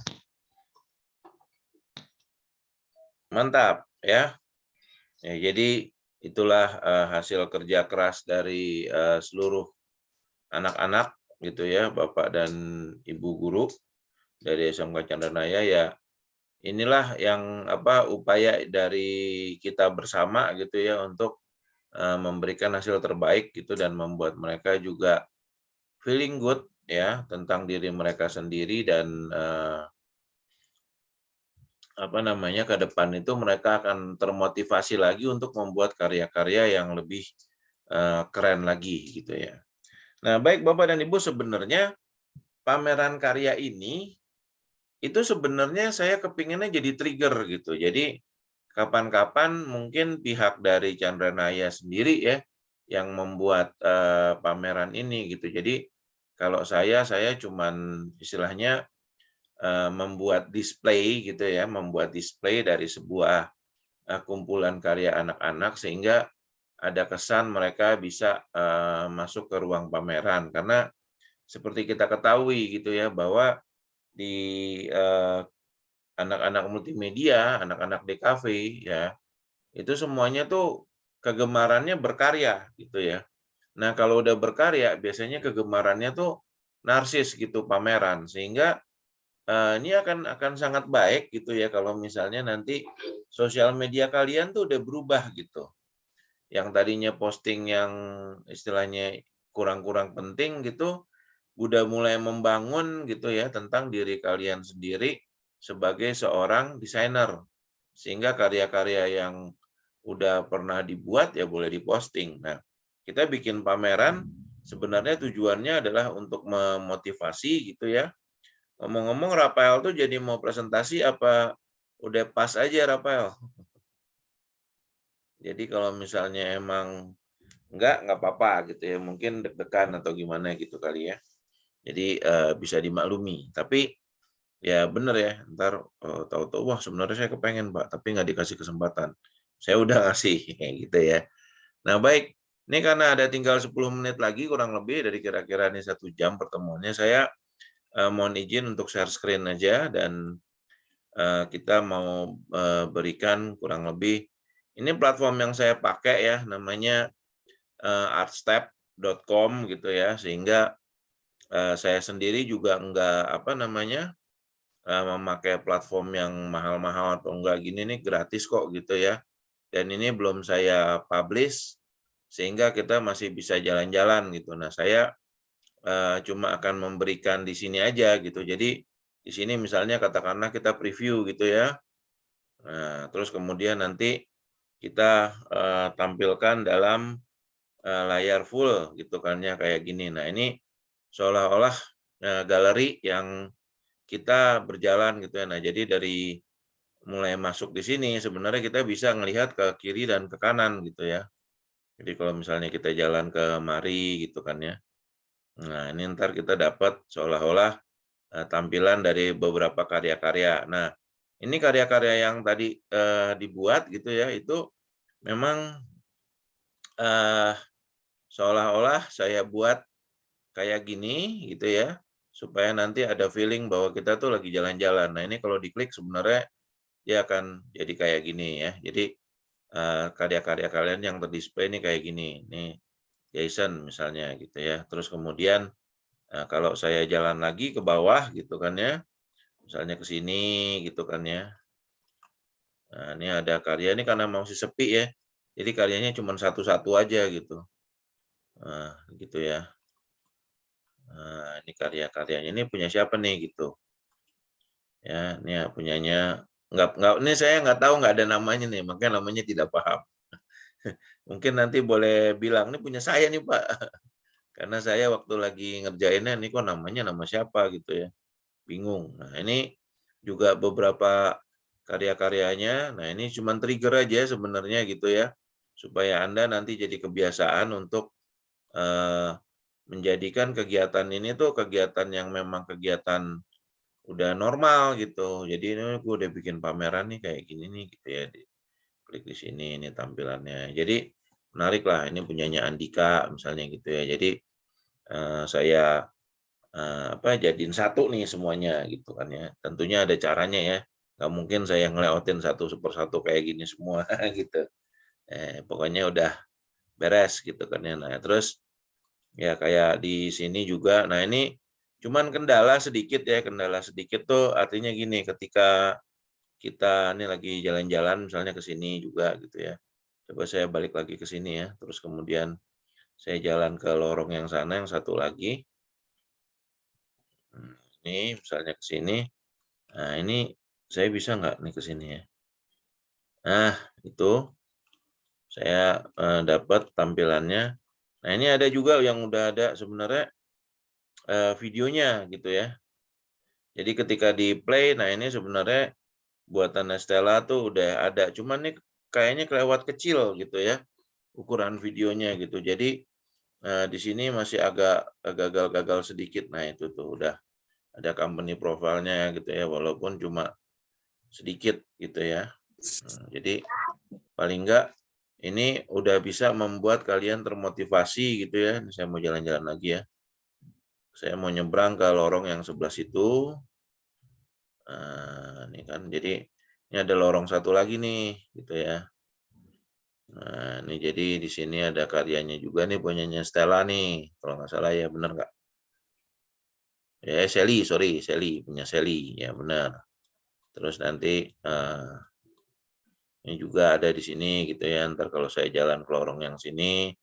Mantap ya. Jadi itulah hasil kerja keras dari seluruh anak-anak gitu ya, Bapak dan Ibu guru dari SMK Chandranaya ya. Inilah yang upaya dari kita bersama gitu ya untuk memberikan hasil terbaik gitu dan membuat mereka juga feeling good ya tentang diri mereka sendiri dan ke depan itu mereka akan termotivasi lagi untuk membuat karya-karya yang lebih keren lagi gitu ya. Nah, baik Bapak dan Ibu, sebenarnya pameran karya ini itu sebenarnya saya kepinginnya jadi trigger gitu. Jadi kapan-kapan mungkin pihak dari Chandranaya sendiri ya yang membuat pameran ini gitu. Jadi kalau saya cuman istilahnya membuat display gitu ya, membuat display dari sebuah kumpulan karya anak-anak sehingga ada kesan mereka bisa masuk ke ruang pameran. Karena seperti kita ketahui gitu ya bahwa di anak-anak multimedia, anak-anak DKV ya, itu semuanya tuh kegemarannya berkarya gitu ya. Nah, kalau udah berkarya biasanya kegemarannya tuh narsis gitu pameran, sehingga ini akan sangat baik gitu ya kalau misalnya nanti sosial media kalian tuh udah berubah gitu. Yang tadinya posting yang istilahnya kurang-kurang penting gitu, udah mulai membangun gitu ya tentang diri kalian sendiri sebagai seorang desainer. Sehingga karya-karya yang udah pernah dibuat ya boleh diposting. Nah, kita bikin pameran sebenarnya tujuannya adalah untuk memotivasi gitu ya. Ngomong-ngomong Rafael tuh jadi mau presentasi apa udah pas aja Rafael? Jadi kalau misalnya emang enggak apa-apa gitu ya, mungkin deg-degan atau gimana gitu kali ya. Jadi bisa dimaklumi. Tapi ya bener ya, ntar tahu-tahu wah sebenarnya saya kepengen Pak, tapi nggak dikasih kesempatan. Saya udah ngasih gitu ya. Nah baik, ini karena ada tinggal 10 menit lagi kurang lebih dari kira-kira ini 1 jam pertemuannya, saya mohon izin untuk share screen aja dan kita mau berikan kurang lebih, ini platform yang saya pakai ya, namanya artstep.com gitu ya, sehingga saya sendiri juga enggak memakai platform yang mahal-mahal atau enggak gini nih gratis kok gitu ya. Dan ini belum saya publish sehingga kita masih bisa jalan-jalan gitu. Nah, saya cuma akan memberikan di sini aja gitu. Jadi di sini misalnya katakanlah kita preview gitu ya. Nah, terus kemudian nanti kita tampilkan dalam layar full gitu kan ya kayak gini. Nah, ini seolah-olah galeri yang kita berjalan gitu ya. Nah, jadi dari mulai masuk di sini sebenarnya kita bisa melihat ke kiri dan ke kanan gitu ya. Jadi kalau misalnya kita jalan ke mari gitu kan ya. Nah, ini ntar kita dapat seolah-olah tampilan dari beberapa karya-karya. Nah, ini karya-karya yang tadi dibuat gitu ya, itu memang seolah-olah saya buat kayak gini gitu ya, supaya nanti ada feeling bahwa kita tuh lagi jalan-jalan. Nah, ini kalau diklik sebenarnya dia akan jadi kayak gini ya. Jadi karya-karya kalian yang terdisplay ini kayak gini. Nih Jason misalnya gitu ya. Terus kemudian kalau saya jalan lagi ke bawah gitu kan ya. Misalnya ke sini gitu kan ya. Nah, ini ada karya ini karena masih sepi ya. Jadi karyanya cuma satu-satu aja gitu. Nah, gitu ya. Nah, ini karya-karyanya ini punya siapa nih gitu. Ya, ini ya punyanya nggak ini saya nggak tahu, nggak ada namanya nih, makanya namanya tidak paham. Mungkin nanti boleh bilang ini punya saya nih Pak, karena saya waktu lagi ngerjainnya ini kok namanya nama siapa gitu ya, bingung. Nah ini juga beberapa karya-karyanya. Nah ini cuma trigger aja sebenarnya gitu ya, supaya Anda nanti jadi kebiasaan untuk menjadikan kegiatan ini tuh kegiatan yang memang kegiatan udah normal gitu. Jadi ini gue udah bikin pameran nih kayak gini nih gitu ya. Klik di sini, ini tampilannya. Jadi menarik lah, ini punyanya Andika misalnya gitu ya. Jadi saya jadiin satu nih semuanya gitu kan ya. Tentunya ada caranya ya. Nggak mungkin saya ngelewatin satu per satu kayak gini semua gitu. Pokoknya udah beres gitu kan ya. Nah, terus ya kayak di sini juga. Nah, ini cuman kendala sedikit ya. Kendala sedikit tuh artinya gini, ketika kita ini lagi jalan-jalan misalnya ke sini juga gitu ya. Coba saya balik lagi ke sini ya. Terus kemudian saya jalan ke lorong yang sana, yang satu lagi. Ini misalnya ke sini. Nah, ini saya bisa nggak nih ke sini ya? Nah, itu saya dapat tampilannya. Nah, ini ada juga yang udah ada sebenarnya videonya gitu ya. Jadi ketika di play, nah ini sebenarnya buatan Stella tuh udah ada. Cuman nih kayaknya kelewat kecil gitu ya ukuran videonya gitu. Jadi di sini masih agak gagal-gagal sedikit. Nah, itu tuh udah ada company profile-nya gitu ya, walaupun cuma sedikit gitu ya. Jadi paling enggak ini udah bisa membuat kalian termotivasi gitu ya. Ini saya mau jalan-jalan lagi ya. Saya mau nyebrang ke lorong yang sebelah situ. Ini kan, jadi ini ada lorong satu lagi nih gitu ya. Nah, ini jadi di sini ada karyanya juga nih, punyanya Stella nih, kalau nggak salah ya, benar nggak? Ya, Sally punya Sally ya, benar. Terus nanti ini juga ada di sini gitu ya. Ntar kalau saya jalan ke lorong yang sini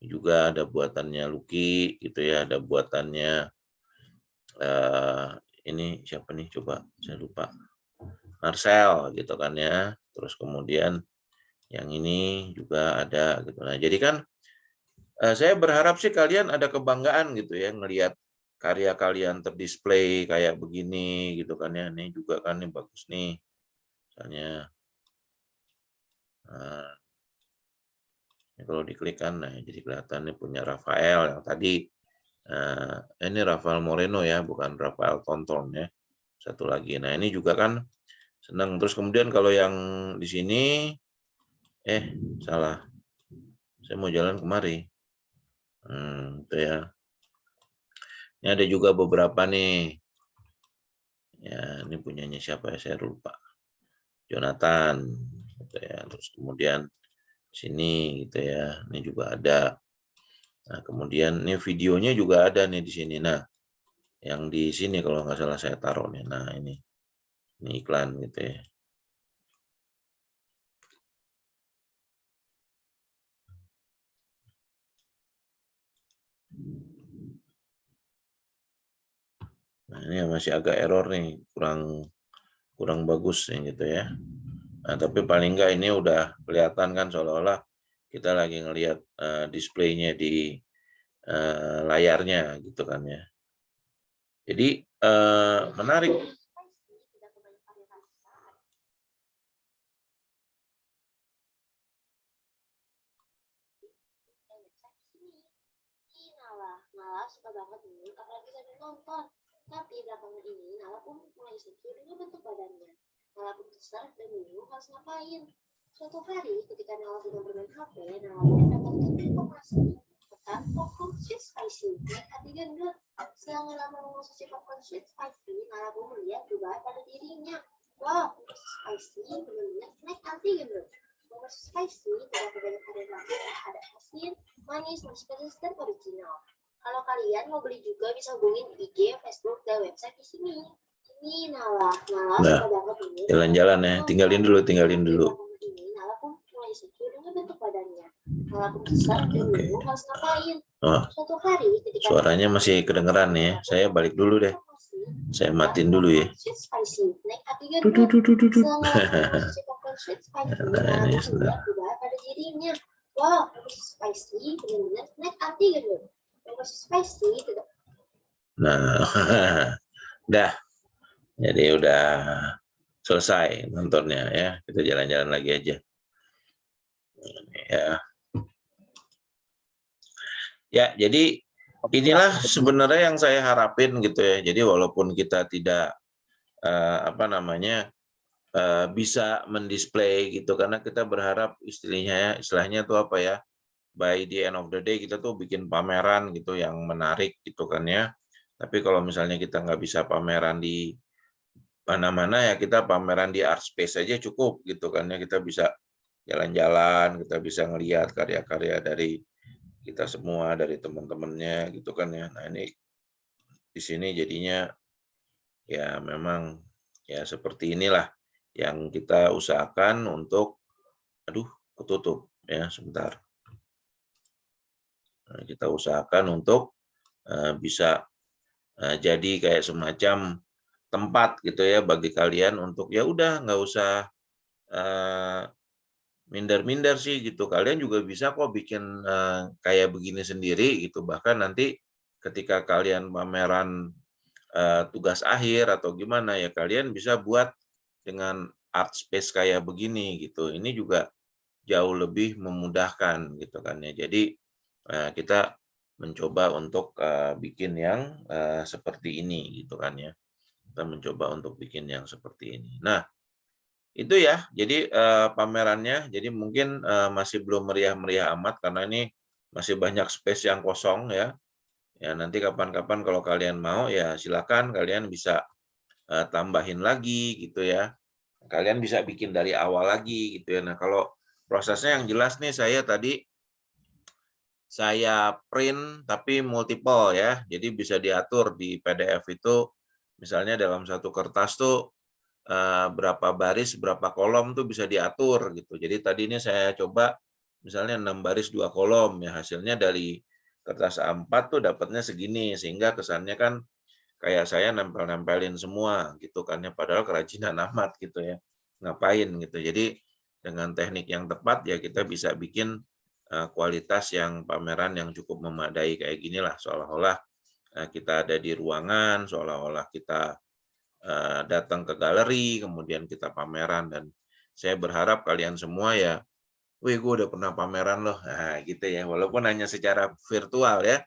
juga ada buatannya Lucky gitu ya, ada buatannya ini siapa nih, coba saya lupa, Marcel gitu kan ya. Terus kemudian yang ini juga ada gitu. Nah, jadi kan saya berharap sih kalian ada kebanggaan gitu ya ngelihat karya kalian terdisplay kayak begini gitu kan ya. Ini juga kan ini bagus nih. Misalnya ini kalau diklik kan, nah jadi kelihatan nih punya Rafael yang tadi. Ini Rafael Moreno ya, bukan Rafael Tonton ya. Satu lagi. Nah, ini juga kan senang. Terus kemudian kalau yang di sini salah. Saya mau jalan kemari. Itu ya. Ini ada juga beberapa nih. Ya, ini punyanya siapa ya? Saya lupa. Jonathan gitu ya. Terus kemudian sini gitu ya. Ini juga ada. Nah, kemudian ini videonya juga ada nih di sini. Nah, yang di sini kalau nggak salah saya taruh nih. Nah, ini iklan gitu ya. Nah, ini masih agak error nih, kurang bagus nih gitu ya. Nah, tapi paling enggak ini udah kelihatan kan, seolah-olah kita lagi ngelihat displaynya di layarnya gitu kan ya. Jadi menarik. Nala suka banget nih, apalagi sambil nonton. Tapi belakangan ini Nala pun mulai insecure dengan bentuk badannya. Nala pun kesal dan bingung harus ngapain. Suatu hari ketika Nala sedang bermain HP, Nala pun mendapatkan informasi tentang popcorn sweet spicy. Hati gendut. Selama lama mengonsumsi popcorn sweet spicy, Nala pun melihat perubahan pada dirinya. Wow, spicy benar-benar snack anti gendut. Popcorn spicy tidak banyak ada asin, manis, pedas, dan original. Kalau kalian mau beli juga bisa hubungin IG, Facebook, dan website di sini. Ini Nala suka banget ini. Jalan-jalan ya, tinggalin dulu. Ini Nala pun mulai insecure dengan bentuk badannya. Nala pun kesal dan bingung harus ngapain. Suatu hari ketika suaranya masih kedengeran ya. Saya balik dulu deh. Saya matiin dulu ya. Ini pada dirinya. Wow, spicy benar-benar snack anti gendut. Spicy tidak. Nah, udah. Jadi udah selesai nontonnya ya. Kita jalan-jalan lagi aja. Ya, jadi inilah sebenarnya yang saya harapin gitu ya. Jadi walaupun kita tidak apa namanya bisa mendisplay gitu, karena kita berharap istilahnya tuh apa ya, by the end of the day kita tuh bikin pameran gitu yang menarik gitu kan ya. Tapi kalau misalnya kita nggak bisa pameran di mana-mana, ya kita pameran di art space aja cukup gitu kan ya. Kita bisa jalan-jalan, kita bisa ngelihat karya-karya dari kita semua, dari teman-temannya gitu kan ya. Nah ini di sini jadinya ya memang ya seperti inilah yang kita usahakan untuk, aduh ketutup ya sebentar. Nah, kita usahakan untuk bisa jadi kayak semacam tempat gitu ya bagi kalian untuk ya udah nggak usah minder-minder sih gitu. Kalian juga bisa kok bikin kayak begini sendiri gitu. Bahkan nanti ketika kalian pameran tugas akhir atau gimana ya, kalian bisa buat dengan art space kayak begini gitu. Ini juga jauh lebih memudahkan gitu kan ya. Jadi kita mencoba untuk bikin yang seperti ini gitu kan ya. Kita mencoba untuk bikin yang seperti ini. Nah, itu ya. Jadi pamerannya jadi mungkin masih belum meriah-meriah amat karena ini masih banyak space yang kosong ya. Ya nanti kapan-kapan kalau kalian mau ya silakan kalian bisa tambahin lagi gitu ya. Kalian bisa bikin dari awal lagi gitu ya. Nah, kalau prosesnya yang jelas nih saya print tapi multiple ya. Jadi bisa diatur di PDF itu misalnya dalam satu kertas tuh berapa baris, berapa kolom tuh bisa diatur gitu. Jadi tadi ini saya coba misalnya 6 baris 2 kolom ya, hasilnya dari kertas A4 tuh dapatnya segini sehingga kesannya kan kayak saya nempel-nempelin semua gitu kan ya, padahal kerajinan amat gitu ya. Ngapain gitu. Jadi dengan teknik yang tepat ya kita bisa bikin kualitas yang pameran yang cukup memadai kayak ginilah, seolah-olah kita ada di ruangan, seolah-olah kita datang ke galeri, kemudian kita pameran, dan saya berharap kalian semua ya, wih gue udah pernah pameran loh, nah gitu ya, walaupun hanya secara virtual ya,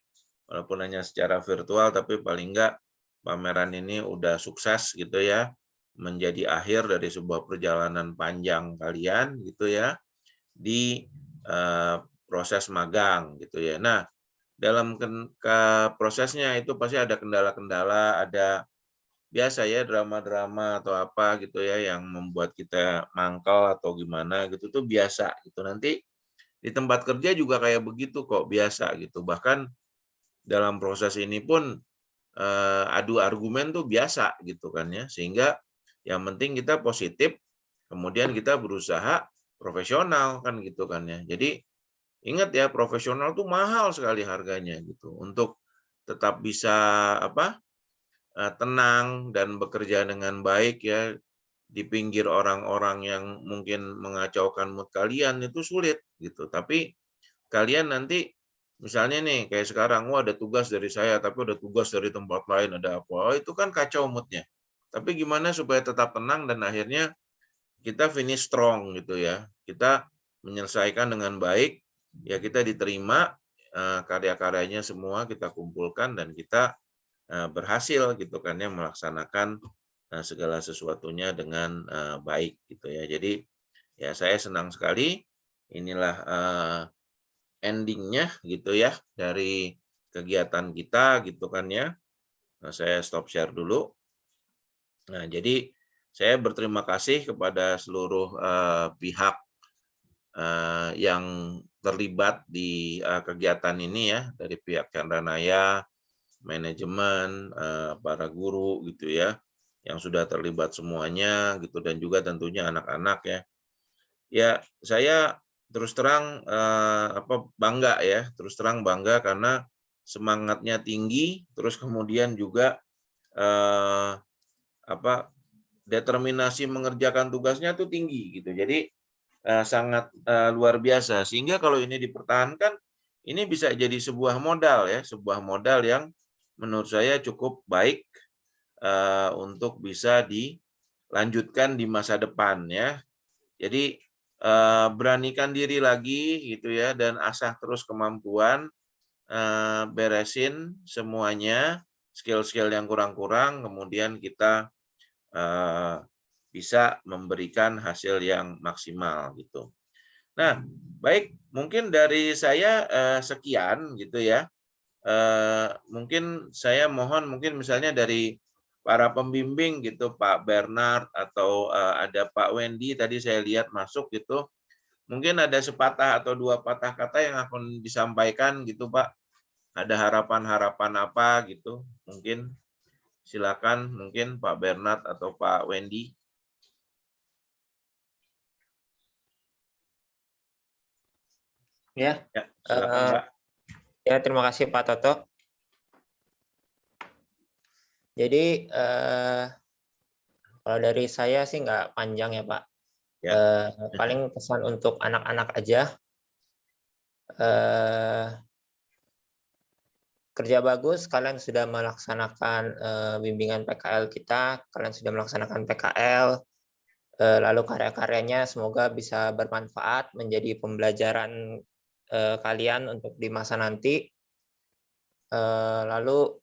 tapi paling enggak pameran ini udah sukses gitu ya, menjadi akhir dari sebuah perjalanan panjang kalian gitu ya, di proses magang gitu ya. Nah, dalam prosesnya itu pasti ada kendala-kendala, ada biasa ya drama-drama atau apa gitu ya yang membuat kita mangkal atau gimana gitu tuh biasa gitu. Nanti di tempat kerja juga kayak begitu kok, biasa gitu. Bahkan dalam proses ini pun adu argumen tuh biasa gitu kan ya. Sehingga yang penting kita positif, kemudian kita berusaha profesional kan gitu kan ya. Jadi ingat ya, profesional tuh mahal sekali harganya gitu. Untuk tetap bisa tenang dan bekerja dengan baik ya di pinggir orang-orang yang mungkin mengacaukan mood kalian itu sulit gitu. Tapi kalian nanti misalnya nih kayak sekarang, wah ada tugas dari saya tapi ada tugas dari tempat lain, ada apa, oh, itu kan kacau moodnya. Tapi gimana supaya tetap tenang dan akhirnya kita finish strong gitu ya. Kita menyelesaikan dengan baik, ya kita diterima, karya-karyanya semua kita kumpulkan dan kita berhasil gitu kan ya melaksanakan segala sesuatunya dengan baik gitu ya. Jadi ya saya senang sekali, inilah endingnya gitu ya dari kegiatan kita gitu kan ya. Nah, saya stop share dulu. Nah, jadi saya berterima kasih kepada seluruh pihak yang terlibat di kegiatan ini ya, dari pihak Chandranaya, manajemen, para guru gitu ya, yang sudah terlibat semuanya gitu, dan juga tentunya anak-anak ya. Ya, saya terus terang bangga ya, terus terang bangga karena semangatnya tinggi, terus kemudian juga determinasi mengerjakan tugasnya tuh tinggi gitu. Jadi sangat luar biasa, sehingga kalau ini dipertahankan, ini bisa jadi sebuah modal ya, sebuah modal yang menurut saya cukup baik untuk bisa dilanjutkan di masa depan ya. Jadi beranikan diri lagi gitu ya, dan asah terus kemampuan, beresin semuanya, skill-skill yang kurang-kurang, kemudian kita bisa memberikan hasil yang maksimal gitu. Nah, baik, mungkin dari saya sekian gitu ya. Mungkin saya mohon mungkin misalnya dari para pembimbing gitu, Pak Bernard atau ada Pak Wendy tadi saya lihat masuk gitu. Mungkin ada sepatah atau dua patah kata yang akan disampaikan gitu, Pak. Ada harapan-harapan apa gitu? Mungkin silakan mungkin Pak Bernard atau Pak Wendy. Ya, Ya, silakan Pak. ya terima kasih Pak Toto. Jadi kalau dari saya sih nggak panjang ya Pak. Ya. Paling pesan untuk anak-anak aja. Kerja bagus, kalian sudah melaksanakan bimbingan PKL kita, kalian sudah melaksanakan PKL, lalu karya-karyanya semoga bisa bermanfaat menjadi pembelajaran kalian untuk di masa nanti. Lalu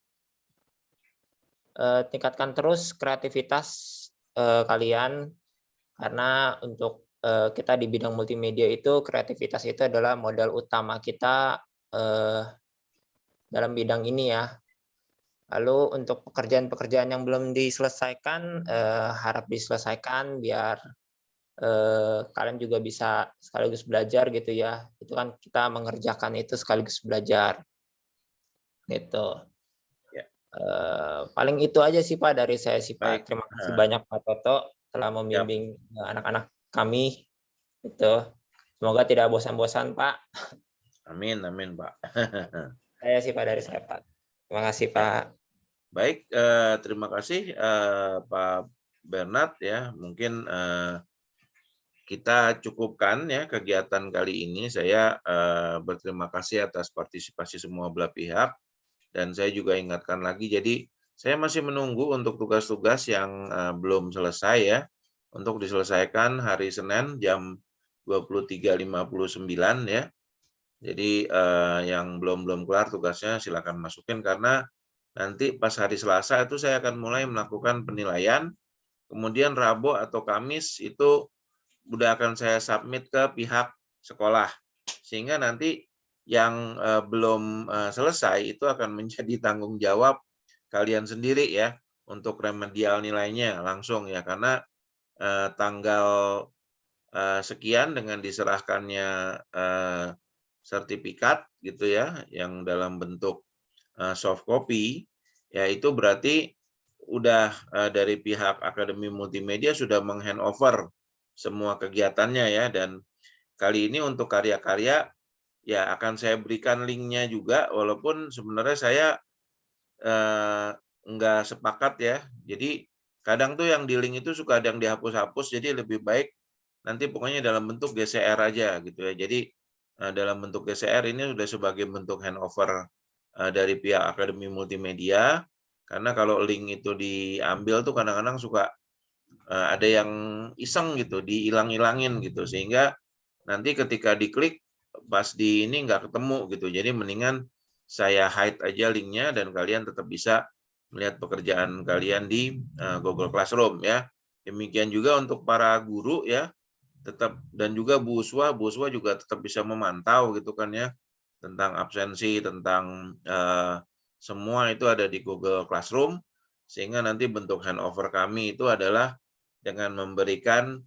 tingkatkan terus kreativitas kalian, karena untuk kita di bidang multimedia itu kreativitas itu adalah modal utama kita dalam bidang ini ya. Lalu untuk pekerjaan-pekerjaan yang belum diselesaikan, harap diselesaikan biar kalian juga bisa sekaligus belajar gitu ya. Itu kan kita mengerjakan itu sekaligus belajar. Gitu. Ya. Paling itu aja sih Pak dari saya sih Pak. Baik. Terima kasih banyak Pak Toto telah membimbing anak-anak kami. Itu. Semoga tidak bosan-bosan Pak. Amin, amin Pak. Saya sih Pak dari saya Pak. Terima kasih Pak. Baik, terima kasih Pak Bernard ya. Mungkin kita cukupkan ya kegiatan kali ini. Saya berterima kasih atas partisipasi semua belah pihak, dan saya juga ingatkan lagi. Jadi saya masih menunggu untuk tugas-tugas yang belum selesai ya, untuk diselesaikan hari Senin jam 23.59 ya. Jadi yang belum kelar tugasnya silakan masukin, karena nanti pas hari Selasa itu saya akan mulai melakukan penilaian, kemudian Rabu atau Kamis itu udah akan saya submit ke pihak sekolah, sehingga nanti yang belum selesai itu akan menjadi tanggung jawab kalian sendiri ya, untuk remedial nilainya langsung ya, karena tanggal sekian dengan diserahkannya sertifikat gitu ya, yang dalam bentuk soft copy, ya itu berarti udah dari pihak Akademi Multimedia sudah menghandover semua kegiatannya ya. Dan kali ini untuk karya-karya ya akan saya berikan linknya juga, walaupun sebenarnya saya nggak sepakat ya. Jadi kadang tuh yang di link itu suka ada yang dihapus-hapus, jadi lebih baik nanti pokoknya dalam bentuk GCR aja gitu ya. Jadi dalam bentuk GCR ini sudah sebagai bentuk handover dari pihak Akademi Multimedia, karena kalau link itu diambil tuh kadang-kadang suka ada yang iseng gitu, dihilang-hilangin gitu, sehingga nanti ketika diklik pas di ini nggak ketemu gitu. Jadi mendingan saya hide aja linknya dan kalian tetap bisa melihat pekerjaan kalian di Google Classroom ya. Demikian juga untuk para guru ya, tetap, dan juga Bu Uswa juga tetap bisa memantau gitu kan ya, tentang absensi, tentang semua itu ada di Google Classroom, sehingga nanti bentuk handover kami itu adalah dengan memberikan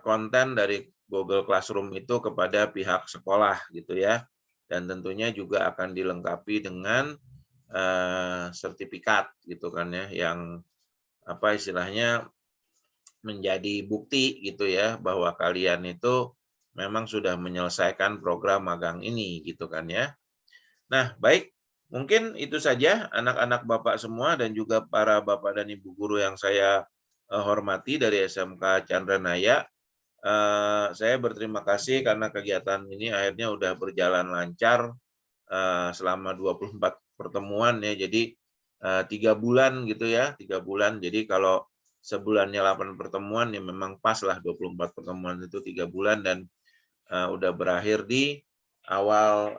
konten dari Google Classroom itu kepada pihak sekolah gitu ya, dan tentunya juga akan dilengkapi dengan sertifikat gitu kan ya, yang apa istilahnya menjadi bukti gitu ya, bahwa kalian itu memang sudah menyelesaikan program magang ini gitu kan ya. Nah, baik, mungkin itu saja anak-anak Bapak semua dan juga para Bapak dan Ibu guru yang saya hormati dari SMK Chandranaya. Saya berterima kasih karena kegiatan ini akhirnya udah berjalan lancar selama 24 pertemuan ya. Jadi 3 bulan gitu ya, 3 bulan. Jadi kalau sebulannya 8 pertemuan ya memang pas lah 24 pertemuan itu 3 bulan, dan udah berakhir di awal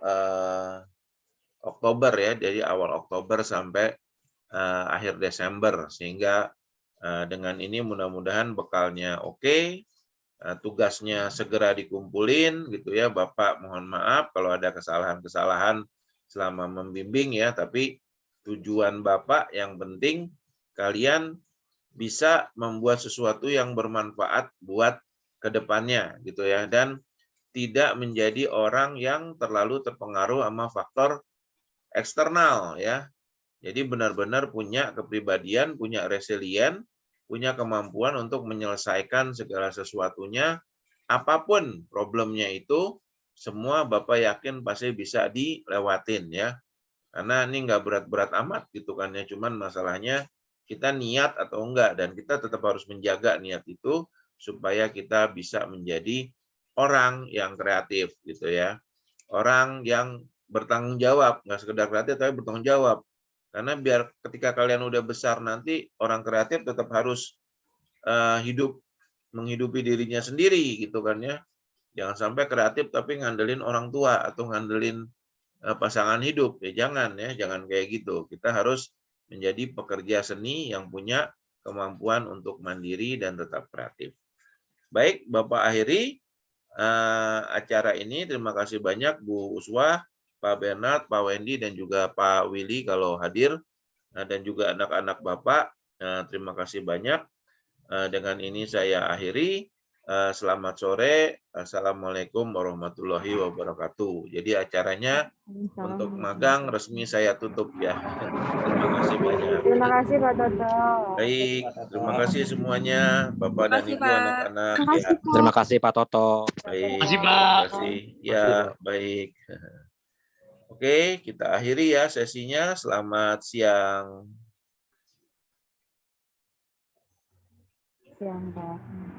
Oktober ya, jadi awal Oktober sampai akhir Desember, sehingga Dengan ini mudah-mudahan bekalnya oke, tugasnya segera dikumpulin gitu ya. Bapak mohon maaf kalau ada kesalahan-kesalahan selama membimbing ya, tapi tujuan Bapak yang penting kalian bisa membuat sesuatu yang bermanfaat buat kedepannya gitu ya, dan tidak menjadi orang yang terlalu terpengaruh sama faktor eksternal ya. Jadi benar-benar punya kepribadian, punya resilient, punya kemampuan untuk menyelesaikan segala sesuatunya, apapun problemnya itu, semua Bapak yakin pasti bisa dilewatin ya. Karena ini nggak berat-berat amat gitu kan ya, cuman masalahnya kita niat atau enggak, dan kita tetap harus menjaga niat itu supaya kita bisa menjadi orang yang kreatif gitu ya. Orang yang bertanggung jawab, nggak sekedar kreatif tapi bertanggung jawab. Karena biar ketika kalian udah besar nanti, orang kreatif tetap harus menghidupi dirinya sendiri gitu kan ya. Jangan sampai kreatif tapi ngandelin orang tua atau ngandelin pasangan hidup. Ya jangan kayak gitu. Kita harus menjadi pekerja seni yang punya kemampuan untuk mandiri dan tetap kreatif. Baik, Bapak akhiri acara ini. Terima kasih banyak Bu Uswah, Pak Bernard, Pak Wendy, dan juga Pak Willy kalau hadir, dan juga anak-anak Bapak. Terima kasih banyak. Dengan ini saya akhiri. Selamat sore. Assalamualaikum warahmatullahi wabarakatuh. Jadi acaranya untuk magang resmi saya tutup ya. Terima kasih banyak. Terima kasih Pak Toto. Baik, terima kasih semuanya, Bapak dan Ibu, anak-anak. Ya. Terima kasih Pak Toto. Baik, Terima kasih, Pak. terima kasih. Ya, baik. Oke, kita akhiri ya sesinya. Selamat siang. Siang, Pak.